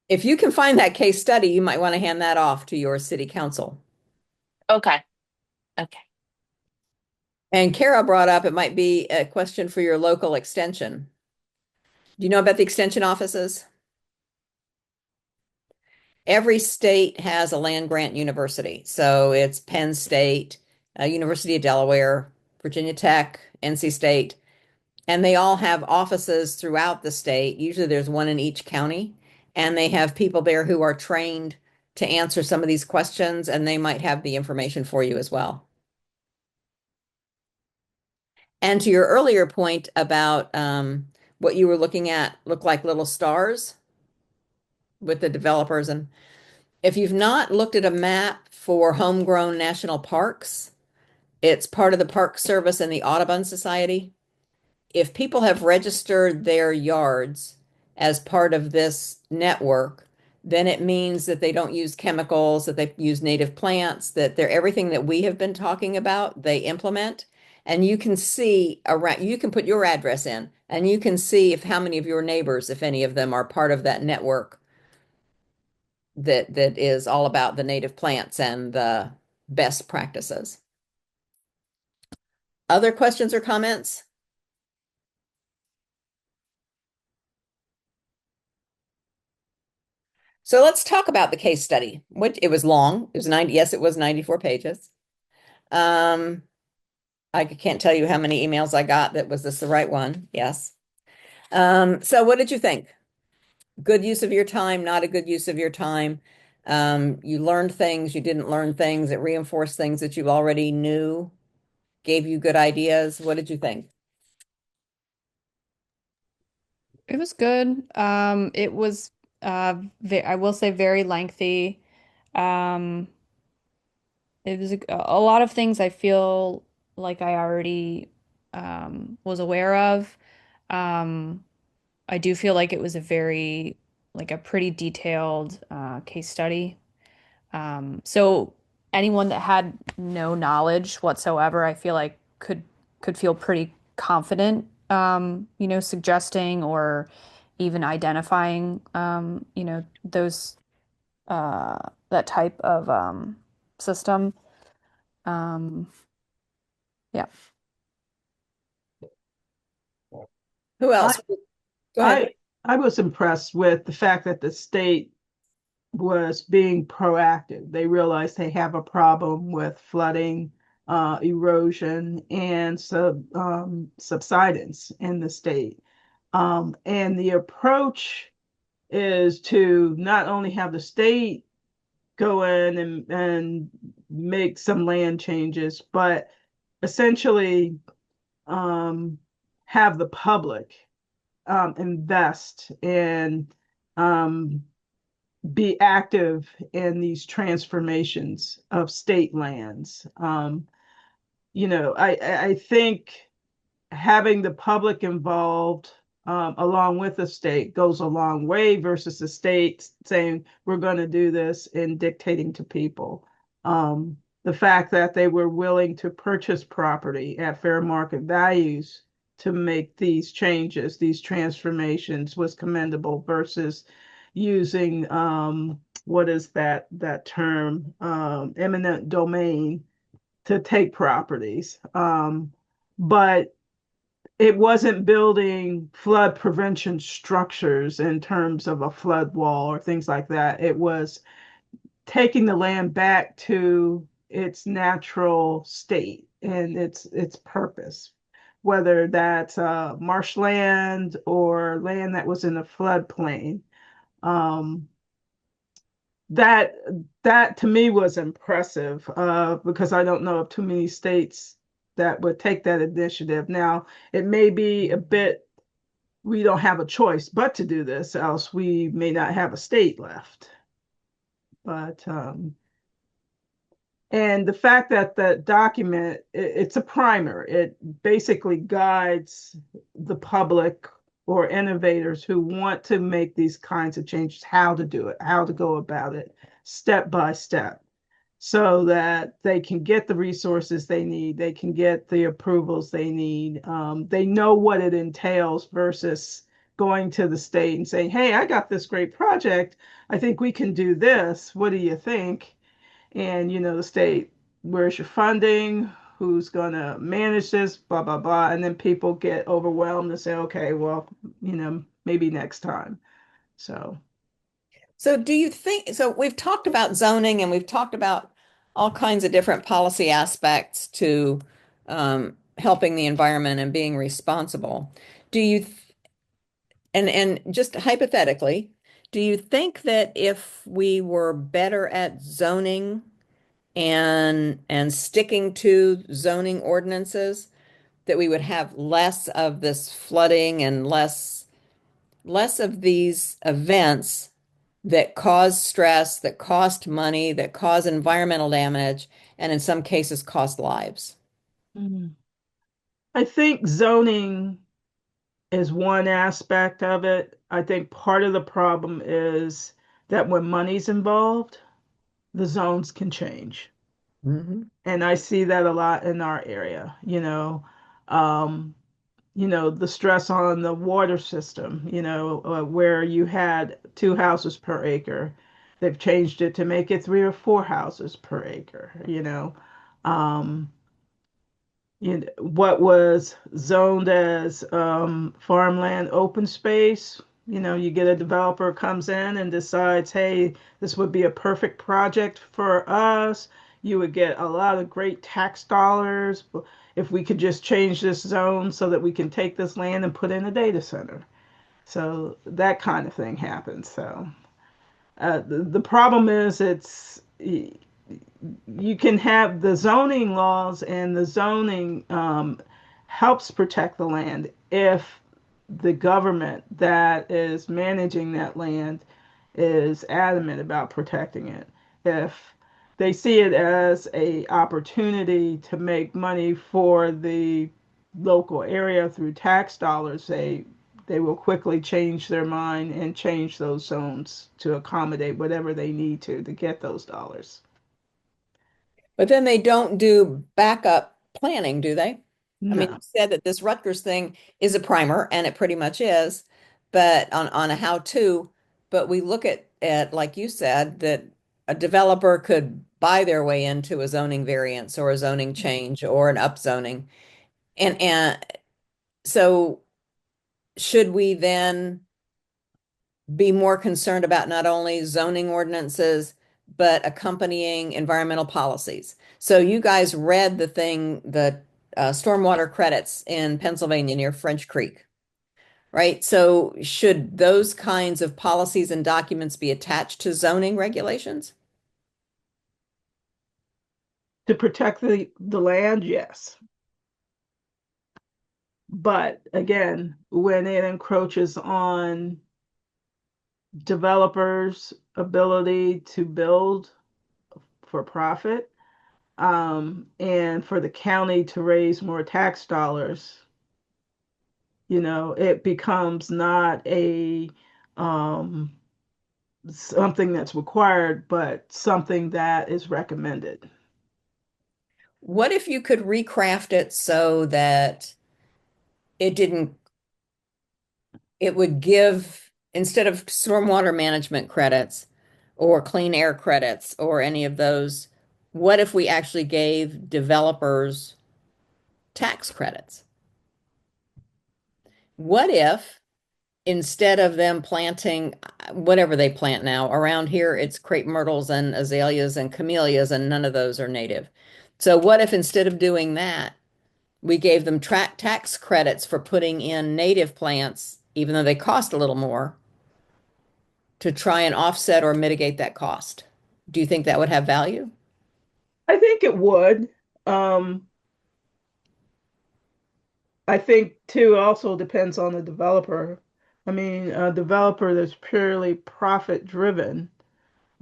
If you can find that case study, you might want to hand that off to your city council. okay. Okay. And Kara brought up, it might be a question for your local extension. Do you know about the extension offices? Every state has a land grant university. So it's Penn State, University of Delaware, Virginia Tech, NC State, and they all have offices throughout the state. Usually there's one in each county, and they have people there who are trained to answer some of these questions, and they might have the information for you as well. And to your earlier point about what you were looking at look like little stars with the developers. And if you've not looked at a map for homegrown national parks, it's part of the Park Service and the Audubon Society. If people have registered their yards as part of this network, then it means that they don't use chemicals, that they use native plants, that they're everything that we have been talking about, they implement. And you can see around, you can put your address in and you can see if how many of your neighbors, if any of them are part of that network that is all about the native plants and the best practices. Other questions or comments? So let's talk about the case study. It was long. It was 90, yes, it was 94 pages. I can't tell you how many emails I got that was this the right one? Yes. So what did you think? Good use of your time, not a good use of your time. You learned things, you didn't learn things, it reinforced things that you already knew, gave you good ideas. What did you think? It was good. It was I will say very lengthy. Um, it was a lot of things I feel like I already was aware of. Um, I do feel like it was a pretty detailed case study. So anyone that had no knowledge whatsoever, I feel like could feel pretty confident, suggesting or even identifying, those that type of system. Um, yeah. Who I, else? Go ahead. I I was impressed with the fact that the state was being proactive. They realized they have a problem with flooding, erosion, and subsidence in the state. And the approach is to not only have the state go in and make some land changes, but essentially um, have the public invest and um, be active in these transformations of state lands. I think having the public involved along with the state goes a long way versus the state saying we're going to do this and dictating to people. The fact that they were willing to purchase property at fair market values to make these changes, these transformations, was commendable versus using what is that term, eminent domain to take properties. But it wasn't building flood prevention structures in terms of a flood wall or things like that. It was taking the land back to its natural state and its purpose, whether that's marshland or land that was in a floodplain. Um, that that to me was impressive because I don't know of too many states that would take that initiative. Now, it may be a bit, we don't have a choice but to do this, else we may not have a state left. But and the fact that the document, it's a primer. It basically guides the public or innovators who want to make these kinds of changes, how to do it, how to go about it, step by step, so that they can get the resources they need, they can get the approvals they need. They know what it entails versus going to the state and saying, hey, I got this great project. I think we can do this. What do you think? And the state, where's your funding, who's going to manage this, blah blah blah, and then people get overwhelmed and say, okay, well, maybe next time. So do you think, so we've talked about zoning and we've talked about all kinds of different policy aspects to helping the environment and being responsible. Do you, and just hypothetically, do you think that if we were better at zoning and sticking to zoning ordinances, that we would have less of this flooding and less of these events that cause stress, that cost money, that cause environmental damage, and in some cases cost lives? Mhm. I think zoning is one aspect of it. I think part of the problem is that when money's involved, the zones can change. Mhm. And I see that a lot in our area, um, the stress on the water system, where you had 2 houses per acre. They've changed it to make it 3 or 4 houses per acre, Um, what was zoned as farmland open space. You get a developer comes in and decides, hey, this would be a perfect project for us. You would get a lot of great tax dollars if we could just change this zone so that we can take this land and put in a data center. So that kind of thing happens. So the problem is you can have the zoning laws, and the zoning helps protect the land if the government that is managing that land is adamant about protecting it. If they see it as a opportunity to make money for the local area through tax dollars, they will quickly change their mind and change those zones to accommodate whatever they need to get those dollars. But then they don't do backup planning, do they? I mean, you No. said that this Rutgers thing is a primer, and it pretty much is, but on a how-to, but we look at like you said, that a developer could buy their way into a zoning variance or a zoning change or an upzoning. And so should we then be more concerned about not only zoning ordinances, but accompanying environmental policies? So you guys read the thing, the stormwater credits in Pennsylvania near French Creek, right? So should those kinds of policies and documents be attached to zoning regulations? To protect the land, yes. But again, when it encroaches on developers' ability to build for profit, and for the county to raise more tax dollars, it becomes not a um, something that's required, but something that is recommended. What if you could recraft it so that it didn't, it would give, instead of stormwater management credits or clean air credits or any of those, what if we actually gave developers tax credits? What if instead of them planting whatever they plant now, around here it's crepe myrtles and azaleas and camellias, and none of those are native. So what if instead of doing that, we gave them tax credits for putting in native plants, even though they cost a little more, to try and offset or mitigate that cost? Do you think that would have value? I think it would. Um, I think too also depends on the developer. I mean, a developer that's purely profit driven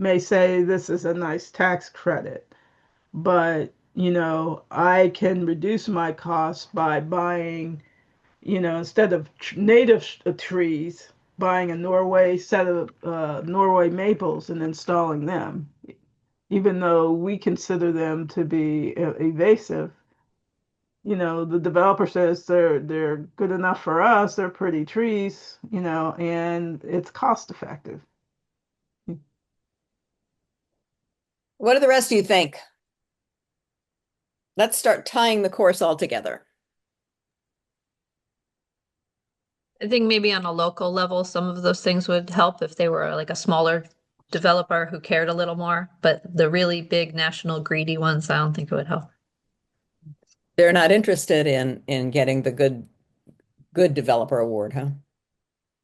may say this is a nice tax credit, but I can reduce my costs by buying, instead of native trees, buying a Norway set of Norway maples and installing them. Even though we consider them to be evasive, the developer says they're good enough for us, they're pretty trees, and it's cost effective. What do the rest of you think? Let's start tying the course all together. I think maybe on a local level, some of those things would help if they were like a smaller developer who cared a little more. But the really big national greedy ones, I don't think it would help. They're not interested in getting the good developer award, huh?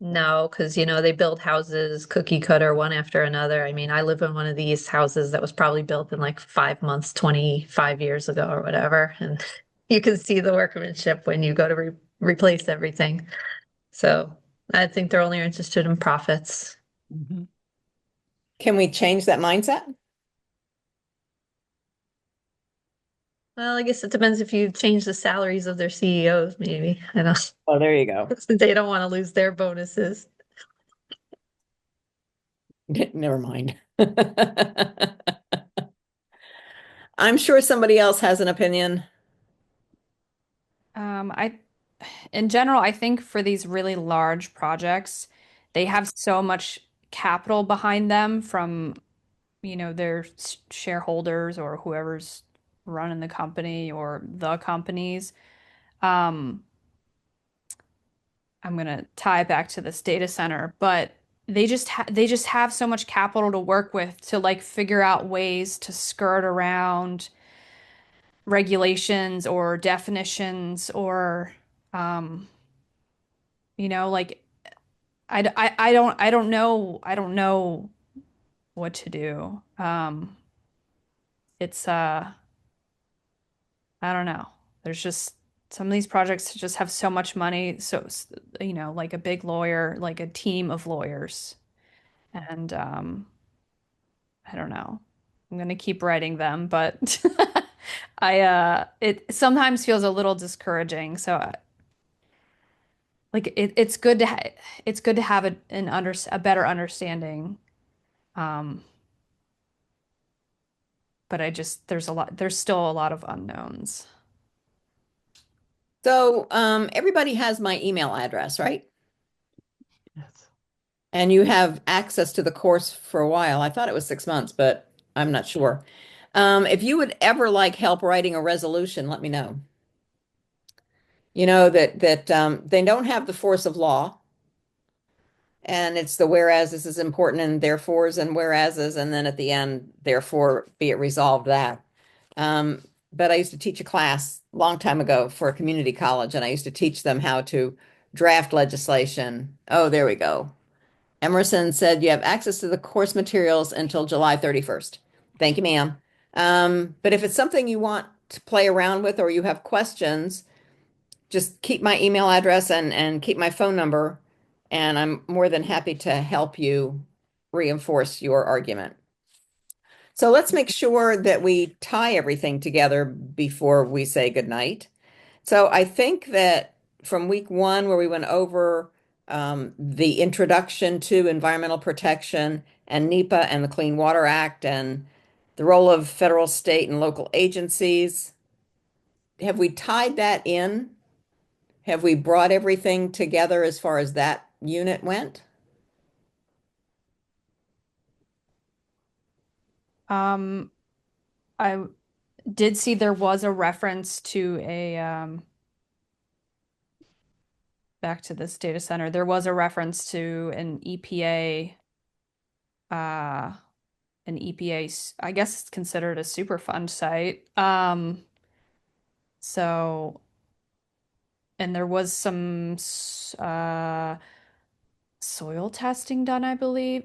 No, because they build houses cookie cutter one after another. I mean, I live in one of these houses that was probably built in like 5 months, 25 years ago or whatever. And you can see the workmanship when you go to replace everything. So I think they're only interested in profits. Mhm. Can we change that mindset? Well, I guess it depends if you change the salaries of their CEOs, maybe. I don't Oh, there you go. They don't want to lose their bonuses. Never mind. I'm sure somebody else has an opinion. I, in general, I think for these really large projects, they have so much capital behind them from, their shareholders or whoever's running the company or the companies. Um, I'm gonna tie it back to this data center, but they just have so much capital to work with to like figure out ways to skirt around regulations or definitions or um like I don't know what to do. It's I don't know. There's just some of these projects just have so much money, so like a big lawyer, like a team of lawyers. And I don't know. I'm gonna keep writing them, but I it sometimes feels a little discouraging. So like it's good to it's good to have a better understanding. Um, but there's still a lot of unknowns. So everybody has my email address, right? Yes. And you have access to the course for a while. I thought it was 6 months, but I'm not sure. If you would ever like help writing a resolution, let me know. You know that they don't have the force of law, and it's the whereas this is important and therefores and whereases, and then at the end, therefore be it resolved that. But I used to teach a class a long time ago for a community college, and I used to teach them how to draft legislation. Oh, there we go. Emerson said you have access to the course materials until July 31st. Thank you, ma'am. But if it's something you want to play around with or you have questions, just keep my email address and keep my phone number, and I'm more than happy to help you reinforce your argument. So let's make sure that we tie everything together before we say goodnight. So I think that from week one, where we went over the introduction to environmental protection and NEPA and the Clean Water Act and the role of federal, state, and local agencies, have we tied that in? Have we brought everything together as far as that unit went? Um, I did see there was a reference to a back to this data center. There was a reference to uh an EPA, I guess it's considered a Superfund site. So and there was some soil testing done, I believe.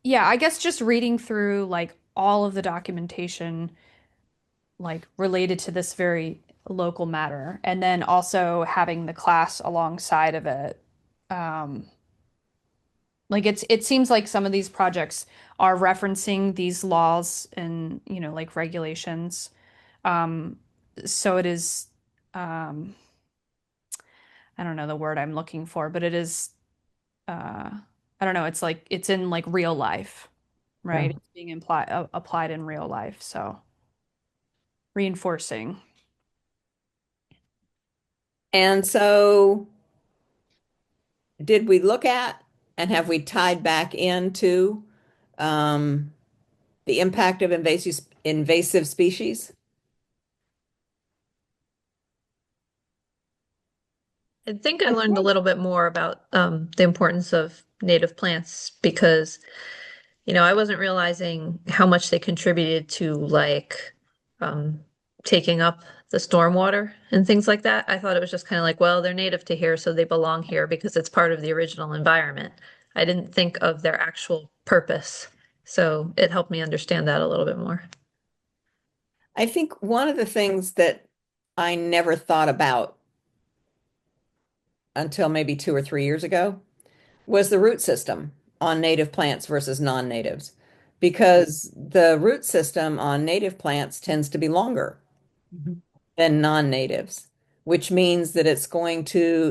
Yeah, I guess just reading through like all of the documentation like related to this very local matter, and then also having the class alongside of it. Um, Like it seems like some of these projects are referencing these laws and, like regulations. Um, so it is, um, I don't know the word I'm looking for, but it is, I don't know, it's like it's in like real life, right? Yeah. It's being applied in real life. So reinforcing. And so did we look at and have we tied back into um, the impact of invasive species? I think I learned a little bit more about the importance of native plants because, I wasn't realizing how much they contributed to like um, taking up the stormwater and things like that. I thought it was just kind of like, well, they're native to here, so they belong here because it's part of the original environment. I didn't think of their actual purpose. So it helped me understand that a little bit more. I think one of the things that I never thought about until maybe 2 or 3 years ago was the root system on native plants versus non-natives, because the root system on native plants tends to be longer Mhm. than non-natives, which means that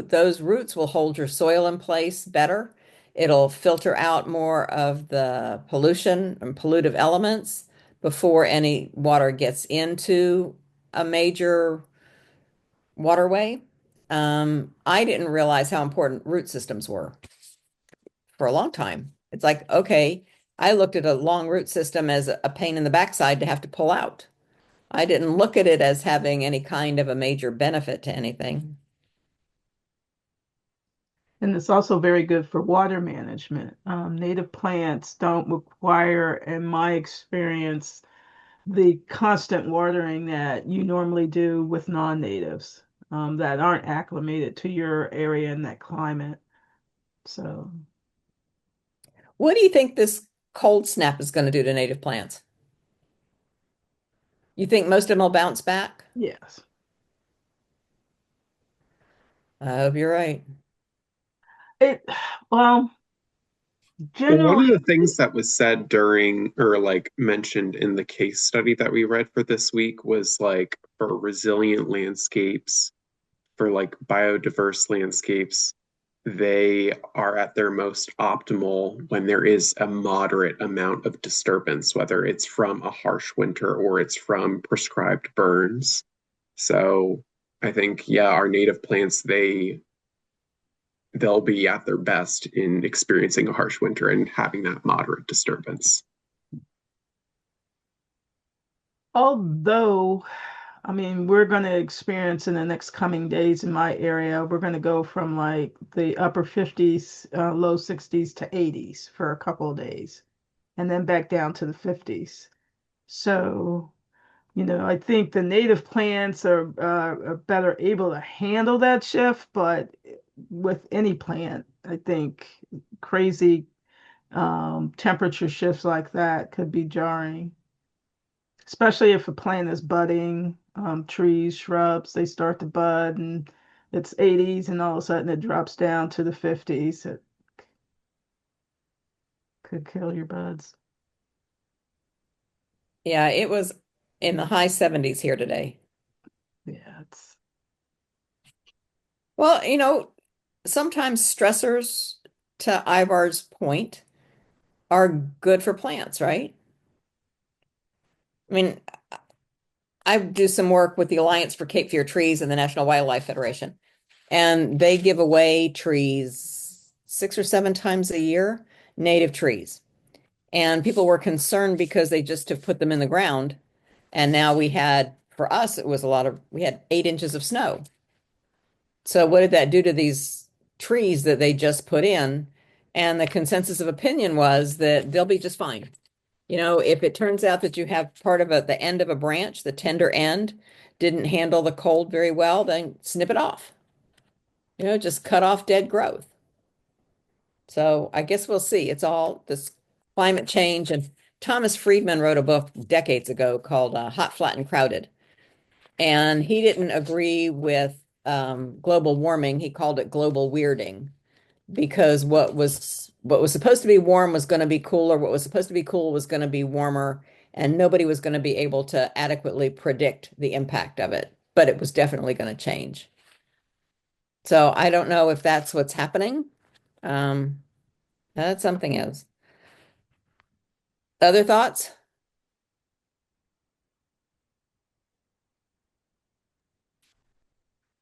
those roots will hold your soil in place better. It'll filter out more of the pollution and pollutive elements before any water gets into a major waterway. I didn't realize how important root systems were for a long time. It's like, okay, I looked at a long root system as a pain in the backside to have to pull out. I didn't look at it as having any kind of a major benefit to anything. And it's also very good for water management. Native plants don't require, in my experience, the constant watering that you normally do with non-natives that aren't acclimated to your area and that climate. So, What do you think this cold snap is going to do to native plants? You think most of them will bounce back? yes. I hope you're right. It, well, Well, one of generally, the things that was said during or like mentioned in the case study that we read for this week was like for resilient landscapes, for like biodiverse landscapes, they are at their most optimal when there is a moderate amount of disturbance, whether it's from a harsh winter or it's from prescribed burns. So I think, yeah, our native plants, they'll be at their best in experiencing a harsh winter and having that moderate disturbance. although, I mean, we're going to experience in the next coming days in my area, we're going to go from like the upper 50s, low 60s to 80s for a couple of days, and then back down to the 50s. So, I think the native plants are better able to handle that shift, but with any plant, I think crazy temperature shifts like that could be jarring, especially if a plant is budding. Trees, shrubs, they start to bud and it's 80s and all of a sudden it drops down to the 50s. It could kill your buds. Yeah, it was in the high 70s here today. Yeah, it's Well, sometimes stressors, to Ivar's point, are good for plants, right? I mean, I do some work with the Alliance for Cape Fear Trees and the National Wildlife Federation, and they give away trees 6 or 7 times a year, native trees. And people were concerned because they just have put them in the ground. And now for us, we had 8 inches of snow. So what did that do to these trees that they just put in? And the consensus of opinion was that they'll be just fine. If it turns out that you have part of the end of a branch, the tender end, didn't handle the cold very well, then snip it off. Just cut off dead growth. So I guess we'll see. It's all this climate change. And Thomas Friedman wrote a book decades ago called Hot, Flat, and Crowded. And he didn't agree with global warming. He called it global weirding, because what was supposed to be warm was going to be cooler, what was supposed to be cool was going to be warmer, and nobody was going to be able to adequately predict the impact of it, but it was definitely going to change. So I don't know if that's what's happening. That's something else. Other thoughts?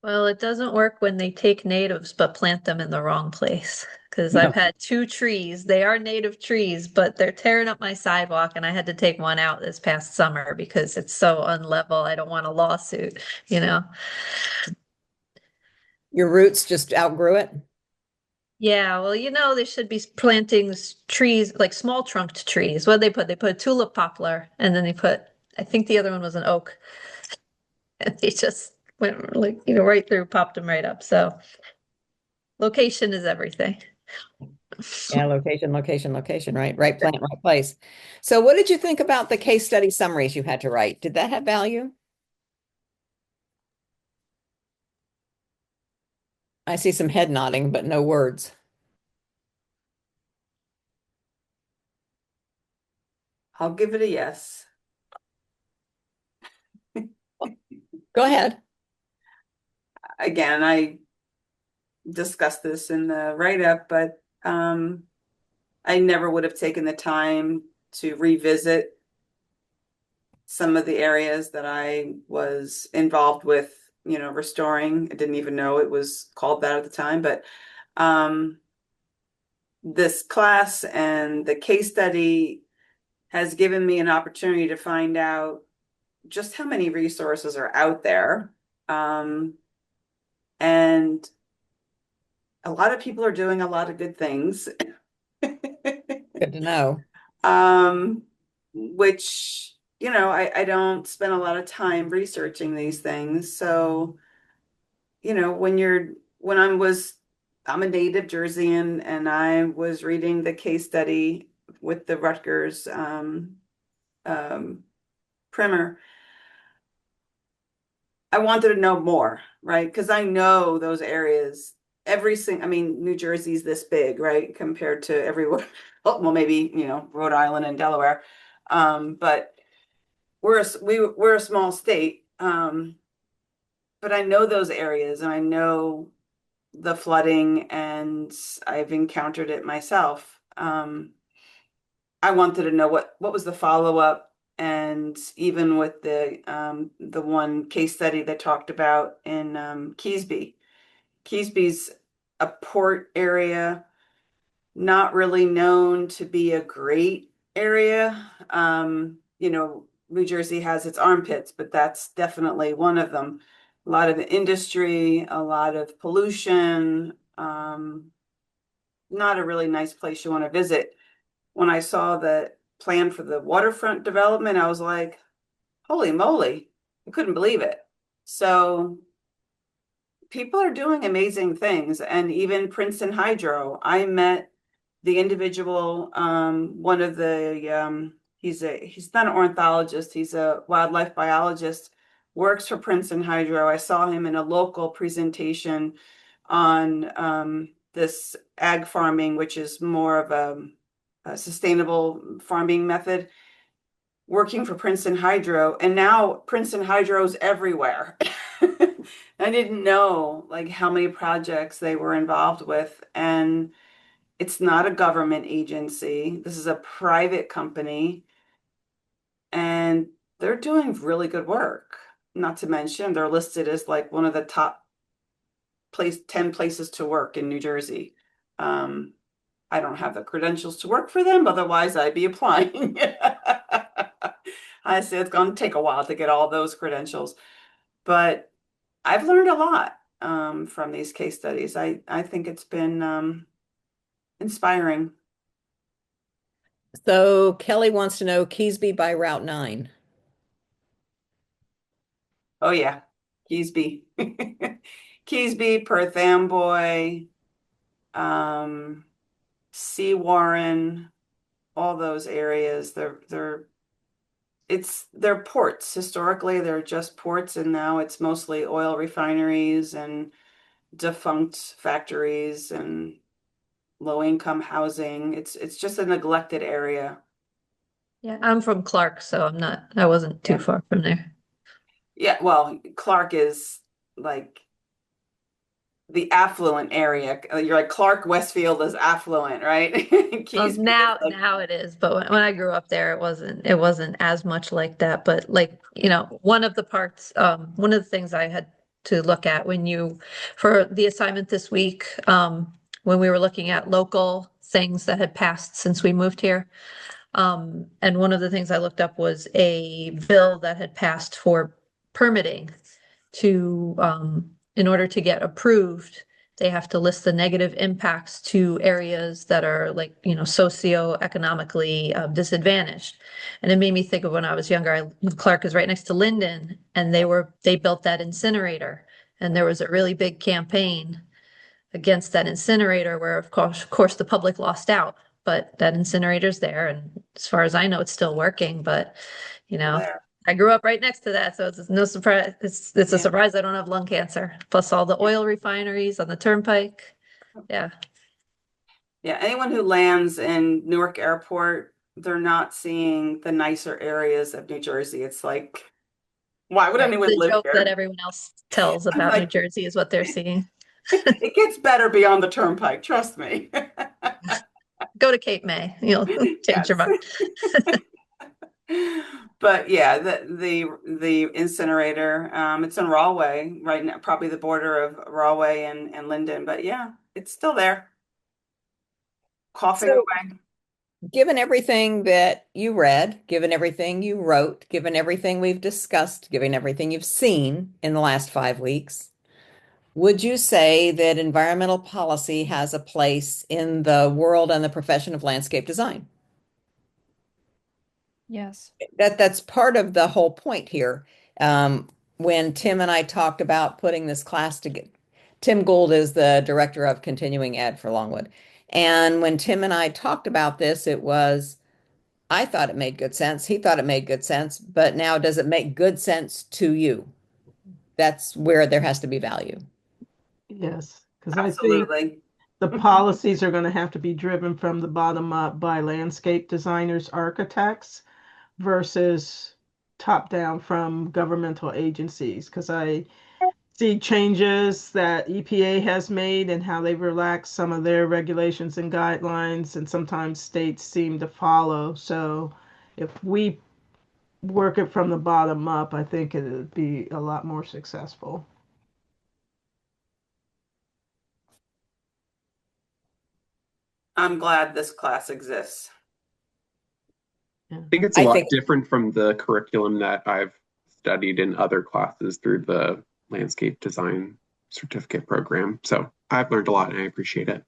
Well, it doesn't work when they take natives but plant them in the wrong place. Because No. I've had two trees. They are native trees, but they're tearing up my sidewalk, and I had to take one out this past summer because it's so unlevel. I don't want a lawsuit, you know? Your roots just outgrew it? Yeah, well, they should be planting trees, like small trunked trees. What they put? They put a tulip poplar, and then I think the other one was an oak. And they just went like, right through, popped them right up. So location is everything. Yeah, location, location, location, right? Right plant, right place. So what did you think about the case study summaries you had to write? Did that have value? I see some head nodding, but no words. I'll give it a yes. Go ahead. Again, I discussed this in the write-up, but I never would have taken the time to revisit some of the areas that I was involved with, restoring. I didn't even know it was called that at the time, but this class and the case study has given me an opportunity to find out just how many resources are out there. And a lot of people are doing a lot of good things. Good to know. Which, I don't spend a lot of time researching these things. So, I'm a native Jerseyan, and I was reading the case study with the Rutgers primer. I wanted to know more, right? Because I know those areas, New Jersey's this big, right? Compared to everywhere. Well, maybe, Rhode Island and Delaware. But we're a small state. But I know those areas, and I know the flooding, and I've encountered it myself. I wanted to know what was the follow-up, and even with the one case study that talked about in Keesby. Keesby's a port area, not really known to be a great area. New Jersey has its armpits, but that's definitely one of them. A lot of industry, a lot of pollution, not a really nice place you want to visit. When I saw the plan for the waterfront development, I was like, holy moly, I couldn't believe it. So people are doing amazing things. And even Princeton Hydro, I met the individual, one of the, he's not an ornithologist, he's a wildlife biologist, works for Princeton Hydro. I saw him in a local presentation on this ag farming, which is more of a sustainable farming method, working for Princeton Hydro. And now Princeton Hydro's everywhere. I didn't know like how many projects they were involved with. And it's not a government agency. This is a private company. And they're doing really good work. Not to mention, they're listed as like one of the top 10 places to work in New Jersey. I don't have the credentials to work for them, otherwise I'd be applying. I say it's going to take a while to get all those credentials, but I've learned a lot from these case studies. I think it's been inspiring. So Kelly wants to know Keesby by Route 9. Oh yeah, Keesby. Keesby, Perth Amboy, Sea Warren, all those areas. They're ports. Historically, they're just ports, and now it's mostly oil refineries and defunct factories, and low income housing. It's just a neglected area. Yeah, I'm from Clark, so I wasn't too Yeah. far from there. Yeah, well, Clark is like the affluent area. You're like Clark Westfield is affluent, right? Well, Keysby is like, now it is, but when I grew up there, it wasn't as much like that. But like, one of the parts, one of the things I had to look at for the assignment this week, when we were looking at local things that had passed since we moved here, and one of the things I looked up was a bill that had passed for permitting in order to get approved, they have to list the negative impacts to areas that are like, socioeconomically disadvantaged. And it made me think of when I was younger. Clark is right next to Linden, and they built that incinerator, and there was a really big campaign against that incinerator where of course the public lost out, but that incinerator's there, and as far as I know it's still working. But there. I grew up right next to that, so it's no surprise. It's a Yeah. surprise I don't have lung cancer. Plus all the oil refineries on the turnpike. Yeah. Yeah, anyone who lands in Newark Airport, they're not seeing the nicer areas of New Jersey. It's like, why would Right. anyone The live joke that here? everyone else tells I'm about New like, Jersey is what they're seeing. it gets better beyond the turnpike, trust me. Go to Cape May, you'll change your Yes. mind. But yeah, the incinerator, it's in Rahway right now, probably the border of Rahway and Linden, but yeah, it's still there, coughing So, away. given everything that you read, given everything you wrote, given everything we've discussed, given everything you've seen in the last 5 weeks, would you say that environmental policy has a place in the world and the profession of landscape design? Yes. That's part of the whole point here. When Tim and I talked about putting this class together, Tim Gould is the director of continuing ed for Longwood. And when Tim and I talked about this, I thought it made good sense. He thought it made good sense. But now, does it make good sense to you? That's where there has to be value. Yes, because I think Absolutely. the policies are going to have to be driven from the bottom up by landscape designers, architects, versus top down from governmental agencies. Because I see changes that EPA has made and how they've relaxed some of their regulations and guidelines, and sometimes states seem to follow. So if we work it from the bottom up, I think it would be a lot more successful. I'm glad this class exists. Yeah. I think it's a I lot think different from the curriculum that I've studied in other classes through the landscape design certificate program. So I've learned a lot and I appreciate it.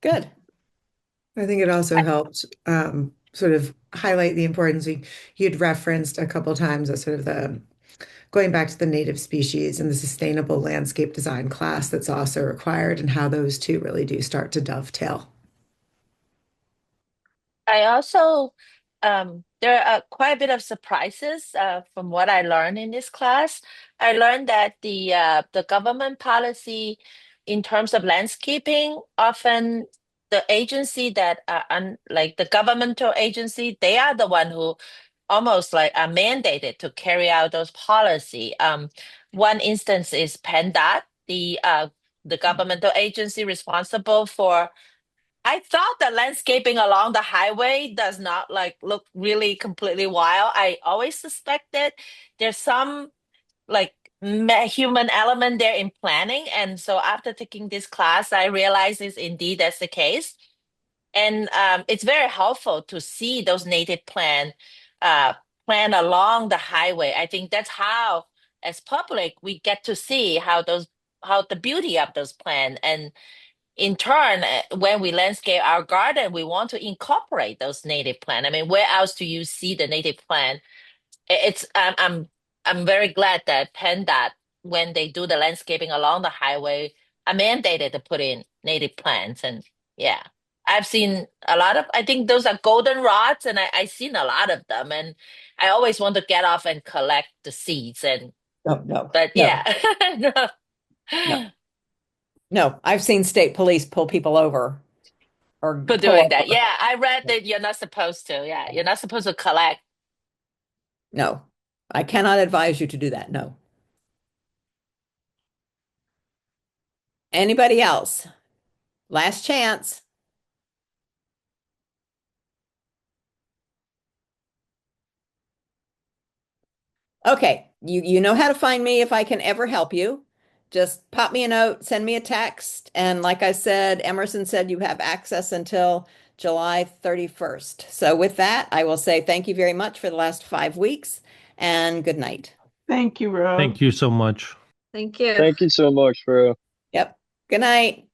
good. I think it also helped sort of highlight the importance. You'd referenced a couple times as sort of the going back to the native species and the sustainable landscape design class that's also required, and how those two really do start to dovetail. I also, there are quite a bit of surprises from what I learned in this class. I learned that the government policy in terms of landscaping, often the agency that like the governmental agency, they are the one who almost like are mandated to carry out those policy. One instance is PennDOT, the governmental agency responsible for. I thought the landscaping along the highway does not like look really completely wild. I always suspected there's some like human element there in planning, and so after taking this class, I realized is indeed that's the case. And it's very helpful to see those native uh, plan along the highway. I think that's how, as public, we get to see how the beauty of those plans. And in turn, when we landscape our garden, we want to incorporate those native plant. I mean, where else do you see the native plant? It's I'm very glad that PennDOT, when they do the landscaping along the highway, are mandated to put in native plants. And yeah, I've seen a lot of. I think those are goldenrods, and I've seen a lot of them. And I always want to get off and collect the seeds. And No, no, but no, yeah, no. No, I've seen state police pull people over or For pull doing that. over. Yeah, I read that you're not supposed to. Yeah, you're not supposed to collect. No, I cannot advise you to do that. No. Anybody else? Last chance. Okay, you know how to find me if I can ever help you. Just pop me a note, send me a text, and like I said, Emerson said you have access until July 31st. So with that, I will say thank you very much for the last 5 weeks and good night. Thank you, Rob. Thank you so much. Thank you. Thank you so much, bro. Yep. Good night.